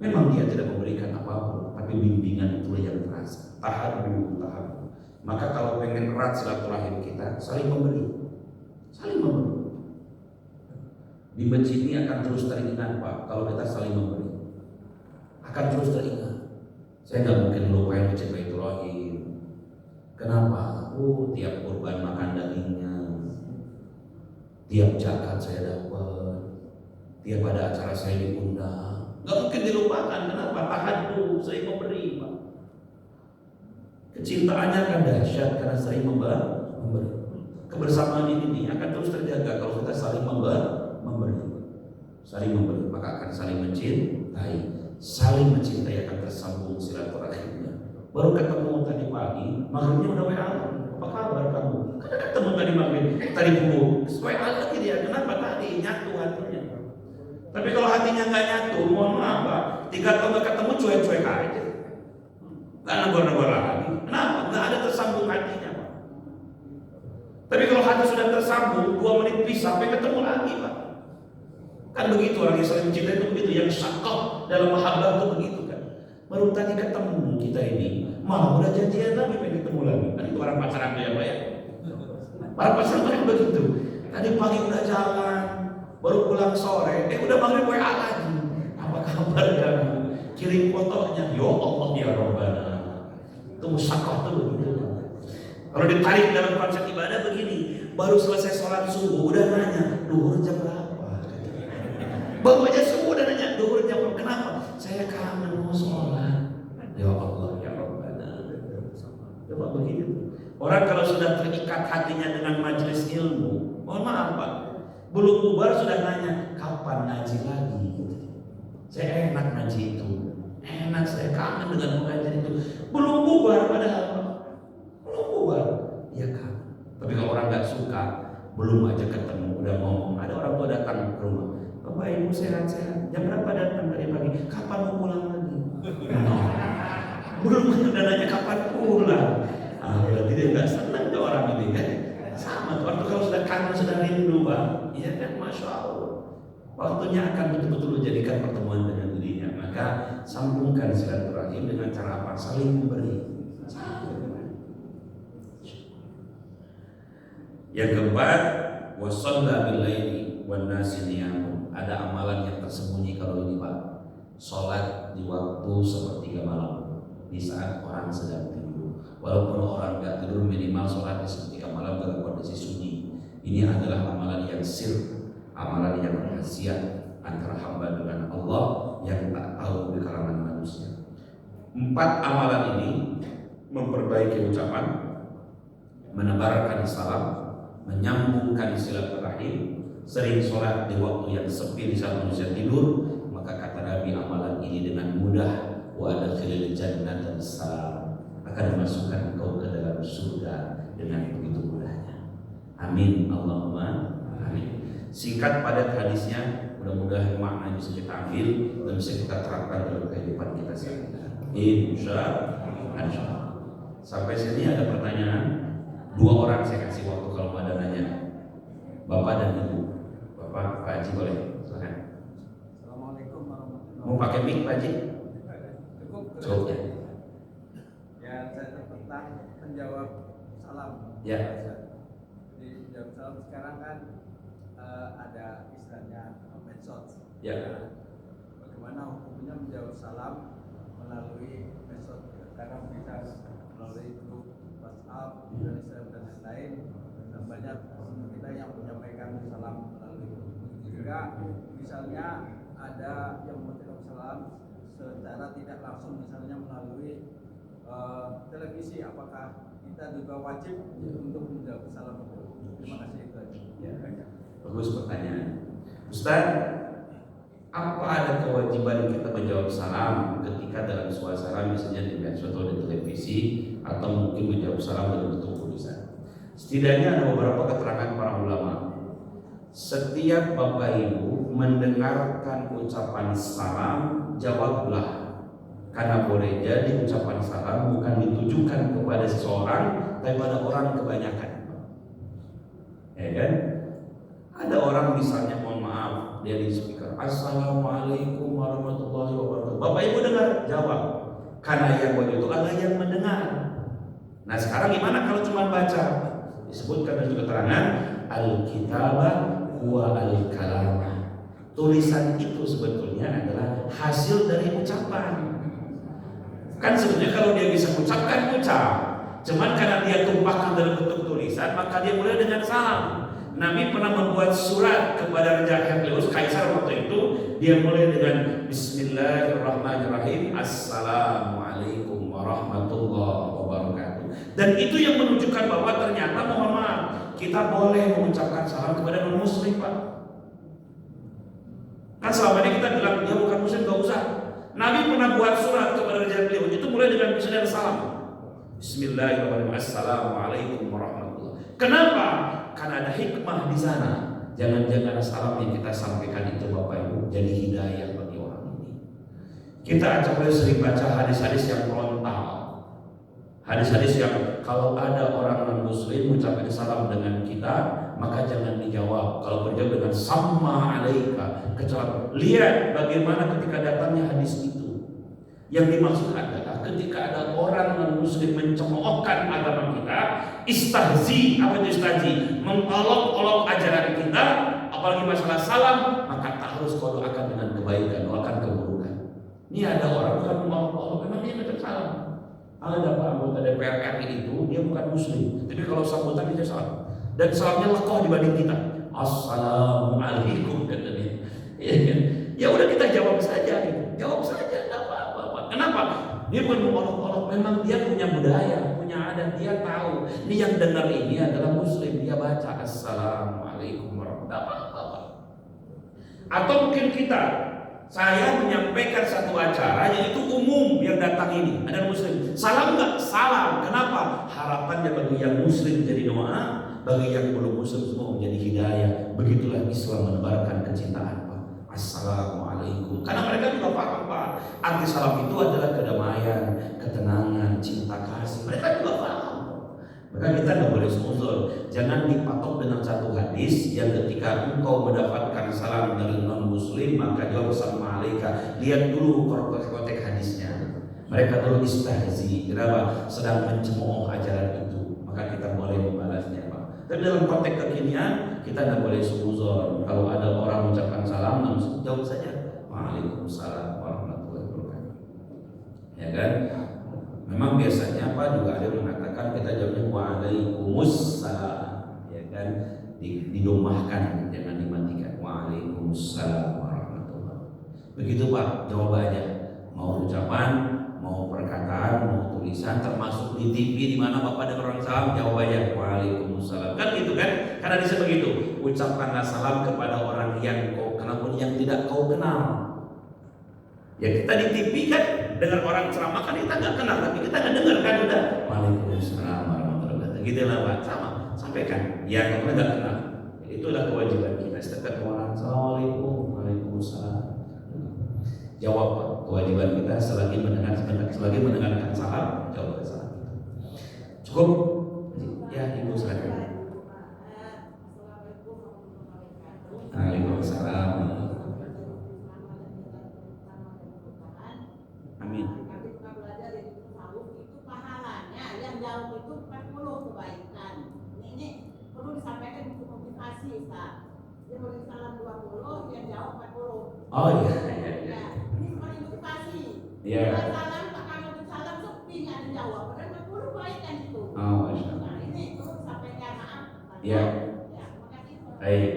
Memang dia tidak memberikan apapun, tapi bimbingan itu yang terasa. Tahabbu. Maka kalau pengen erat silaturahim kita, saling memberi. Di masjid ini akan terus teringat Pak, kalau kita saling memberi. Akan terus teringat. Saya nggak mungkin lupain masjid Baitur Rahim. Kenapa? Tiap kurban makan dagingnya, tiap zakat saya dapat, tiap ada acara saya diundang. Nggak mungkin dilupakan. Kenapa? Tahabbu, saya memberi Pak. Kecintaannya akan dahsyat karena sering memberi. Kebersamaan ini akan terus terjaga kalau kita saling memberi. Saling memberi, maka akan saling mencintai. Saling mencintai akan tersambung silaturahimnya. Baru ketemu tadi pagi, maghribnya udah WA. Apa kabar kamu? Karena ketemu tadi maghrib, tadi pagi WA lagi dia. Kenapa tadi? Nyatu hatinya. Tapi kalau hatinya nggak nyatu, mohon maaf Pak, 3 tahun nggak ketemu cuek-cuek aja. Nggak negor-negor lagi. Kenapa? Nggak ada tersambung hatinya Pak. Tapi kalau hati sudah tersambung, 2 menit pisah, sampai ketemu lagi Pak. Kan begitu orang yang saling mencintai itu begitu, yang syakah dalam mahabbah itu begitu kan. Baru tadi ketemu kita ini, malah udah janjian lagi pengen ketemu lagi. Kan itu orang pacaran ya Pak ya. Para pacaran mereka begitu. Tadi pagi udah jalan, baru pulang sore, udah maghrib WA lagi. Apa kabar kamu? Kirim fotonya, ya Allah ya Rabbana. Itu musyakoh tuh begitu. Kalau ditarik dalam konsep ibadah begini, baru selesai sholat subuh udah nanya, duhur jam berapa? Baru aja subuh udah nanya, duhur jam berapa? Kenapa? Saya kangen mau sholat. Ya Allah ya Rabbana. Coba begitu. Orang kalau sudah terikat hatinya dengan majelis ilmu, mohon maaf Pak, belum bubar sudah nanya, kapan ngaji lagi? Saya enak ngaji itu. Enak, saya kangen dengan pengajian itu. Belum bubar padahal. Belum bubar. Ya kan. Tapi kalau orang nggak suka, belum aja ketemu, udah ngomong. Ada orang tua datang ke rumah. Bapak Ibu sehat-sehat. Jam berapa datang tadi pagi? Kapan mau pulang lagi? Belum udah nanya kapan pulang. Berarti dia nggak senang waktunya akan betul-betul menjadikan pertemuan dengan dirinya. Maka sambungkan silaturahim dengan cara apa? Saling memberi. Yang keempat, wasalla bil laili wan nasi niyamun. Ada amalan yang tersembunyi kalau ini Pak. Salat di waktu sepertiga malam, di saat orang sedang tidur. Walaupun orang nggak tidur, minimal salat di sepertiga malam dalam kondisi sunyi. Ini adalah amalan yang sir, amalan yang rahasia antara hamba dengan Allah yang tak tahu di kalangan manusia. 4 amalan ini memperbaiki ucapan, menebarkan salam, menyambungkan silaturahim, sering sholat di waktu yang sepi di saat manusia tidur. Maka kata Nabi, amalan ini dengan mudah wa adkhilil jannata salam, akan memasukkan engkau ke dalam surga dengan begitu mudahnya. Amin Allahumma amin. Singkat padat hadisnya, mudah-mudahan makna bisa kita ambil dan bisa kita terapkan dalam kehidupan kita sehari-hari. Insya Allah. Sampai sini ada pertanyaan? 2 orang saya kasih waktu kalau ada nanya. Bapak dan Ibu. Bapak, Pak Haji boleh, silakan. Assalamualaikum warahmatullahi wabarakatuh. Mau pakai mic Pak Haji? Cukup ya. Ya, saya tentang menjawab salam. Ya. Di jawab salam sekarang kan ada istilahnya medsos. Ya. Bagaimana hukumnya menjawab salam melalui medsos? Karena bisa melalui grup WhatsApp, dan lain-lain, dan banyak kita yang menyampaikan salam melalui grup. Jika misalnya ada yang mengucapkan salam secara tidak langsung, misalnya melalui televisi, apakah kita juga wajib untuk menjawab salam itu? Terima kasih itu aja. Ya. Bagus pertanyaan. Ustaz, apa ada kewajiban kita menjawab salam ketika dalam suasana misalnya di medsos atau di televisi, atau mungkin menjawab salam dalam bentuk tulisan? Setidaknya ada beberapa keterangan para ulama. Setiap Bapak Ibu mendengarkan ucapan salam, jawablah. Karena boleh jadi ucapan salam bukan ditujukan kepada seseorang, tapi pada orang kebanyakan. Ya kan? Ada orang misalnya, mohon maaf, dia di speaker, Assalamualaikum warahmatullahi wabarakatuh. Bapak Ibu dengar, jawab. Karena yang begitu ada yang mendengar. Nah sekarang gimana kalau cuma baca? Disebutkan dalam keterangan al-kitabah wa al-kalamah. Tulisan itu sebetulnya adalah hasil dari ucapan. Kan sebenarnya kalau dia bisa ucapkan, ucap. Cuman karena dia tumpahkan dalam bentuk tulisan, maka dia mulai dengan salam. Nabi pernah membuat surat kepada Raja Hercules, Kaisar waktu itu. Dia mulai dengan Bismillahirrahmanirrahim, Assalamualaikum warahmatullahi wabarakatuh. Dan itu yang menunjukkan bahwa ternyata, mohon maaf, kita boleh mengucapkan salam kepada non-muslim Pak. Kan selama ini kita bilang dia bukan muslim, gak usah. Nabi pernah buat surat kepada Raja Hercules, itu mulai dengan salam. Bismillahirrahmanirrahim, Assalamualaikum warahmatullahi. Kenapa? Karena ada hikmah di sana. Jangan-jangan salam yang kita sampaikan itu Bapak Ibu jadi hidayah bagi orang ini. Kita coba sering baca hadis-hadis yang frontal. Hadis-hadis yang kalau ada orang non-muslim mengucapkan salam dengan kita, maka jangan dijawab. Kalau berjawab dengan sama alaika, kecuali lihat bagaimana ketika datangnya hadis itu. Yang dimaksud adalah ketika ada orang non-muslim mencemoohkan agama kita, istahzi, apa itu istahzi? Mengolok-olok ajaran kita, apalagi masalah salam, maka harus kau doakan dengan kebaikan, doakan keburukan. Ini ada orang bukan mengolok-olok, memang dia minta salam. Ada Pak anggota DPR RI itu, dia bukan muslim, tapi kalau sambutan dia salam. Dan salamnya lekoh dibanding kita. Assalamualaikum katanya. Ya udah kita jawab saja gitu. Jawab saja, enggak apa-apa. Kenapa? Dia bukan mengolok-olok, memang dia punya budaya, punya adat, dia tahu. Ini yang dengar ini adalah muslim, dia baca Assalamualaikum warahmatullahi wabarakatuh. Atau mungkin saya menyampaikan satu acara yaitu umum yang datang ini ada muslim. Salam enggak? Salam. Kenapa? Harapannya bagi yang muslim jadi doa, bagi yang belum muslim semua menjadi hidayah. Begitulah Islam menebarkan kecintaan Pak. Assalamualaikum. Karena mereka juga paham Pak, arti salam itu adalah kedamaian, ketenangan, cinta kasih. Mereka juga paham. Maka kita tidak boleh seuzon. Jangan dipatok dengan satu hadis yang ketika engkau mendapatkan salam dari non muslim maka jawab assalamualaikum. Lihat dulu kotek hadisnya. Mereka dulu istahzi, kenapa? Sedang mencemooh ajaran itu. Maka kita boleh membalasnya, Pak. Tapi dalam konteks kekinian kita tidak boleh suuzon. Kalau ada orang mengucapkan salam, langsung jawab saja Waalaikumsalam warahmatullahi wabarakatuh. Ya kan? Memang biasanya Pak juga ada yang mengatakan kita jawabnya Waalaikumsalam, ya kan? Didomahkan, jangan dimatikan. Waalaikumsalam warahmatullahi wabarakatuh. Begitu Pak jawabannya. Mau ucapan, mau perkataan, mau tulisan, termasuk di TV di mana Bapak dengar orang salam, jawabannya Waalaikumsalam. Kan gitu kan? Karena bisa begitu. Ucapkanlah salam kepada orang yang kau kenal pun yang tidak kau kenal. Ya kita di TV kan dengar orang ceramah kan kita nggak kenal, tapi kita nggak dengar kan udah Waalaikumsalam warahmatullahi wabarakatuh. Gitu lah Pak, sama sampaikan. Ya kita nggak kenal. Itulah kewajiban kita. Setiap orang Assalamualaikum, Waalaikumsalam. Jawab Pak. Kewajiban kita selagi mendengarkan salam, jawab salam. Cukup? Ya, Ibu silakan. Waalaikumsalam. Amin. Itu pahalanya yang jauh itu 40 kebaikan. Ini perlu disampaikan untuk motivasi, Ustaz. Dia boleh salam 20, yang jauh 40. Oh iya. Ya, ini paling motivasi. Iya. Salam, Pak Kamal salam sepi nggak dijawab. Padahal 40 kebaikan itu. Oh, Masya Allah. Nah, ini perlu disampaikan maaf. Iya. Ya, makasih. Baik.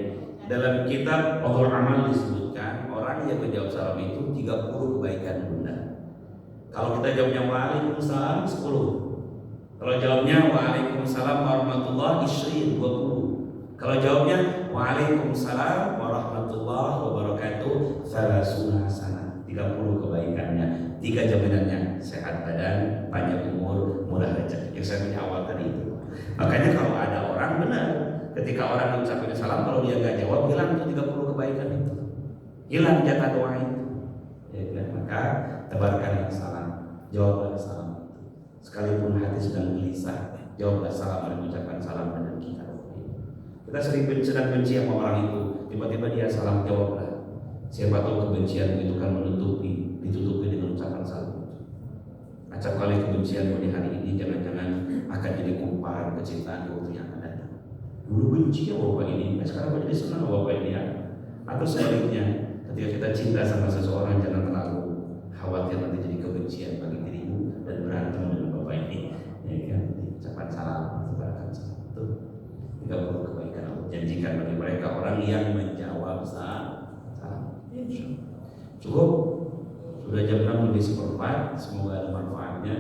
Dalam kitab Fadhul Amal disebutkan orang yang menjawab salam itu 30 kebaikan bunda. Kalau kita jawabnya Waalaikumsalam 10. Kalau jawabnya Waalaikumsalam warahmatullahi wabarakatuh 20. Kalau jawabnya Waalaikumsalam warahmatullahi wabarakatuh 30 hasanah, 30 kebaikannya, 3 jaminannya, sehat badan, panjang umur, murah rezeki. Yang saya punya awal tadi itu. Makanya kalau ada orang benar, ketika orang mengucapkan salam, kalau dia nggak jawab, hilang tuh 30 kebaikan itu, hilang jatah doa itu. Ya, kan? Maka tebarkanlah salam, jawablah salam. Sekalipun hati sedang gelisah, jawablah salam dan mengucapkan salam dengan kita. Kita sedang benci sama orang itu, tiba-tiba dia salam, jawablah. Siapa tahu kebencian itu kan ditutupi dengan ucapan salam. Acap kali kebencian di hari ini jangan-jangan akan jadi kumpar kecintaan di waktu yang akan datang. Dulu benci ya bapak ini, sekarang jadi senang bapak ini ya. Atau sebaliknya, ketika kita cinta sama seseorang jangan terlalu khawatir nanti jadi kebencian bagi dirimu dan berantem dengan bapak ini. Ya kan, ucapan salam, sebarkan salam itu 30 kebaikan Allah janjikan bagi mereka orang yang menjawab salam. Cukup? Sudah jam 6:04. Semoga ada manfaatnya.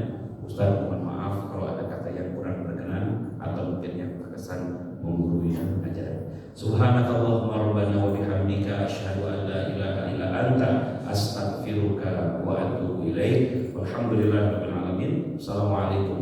Ustaz mohon maaf kalau ada kata yang kurang berkenan atau mungkin yang terkesan menggurui ajaran. Subhanakallahumma rabbana wa bihamdika asyhadu an la ilaha illa anta astaghfiruka wa atubu ilaik. Walhamdulillahirabbil alamin. Assalamualaikum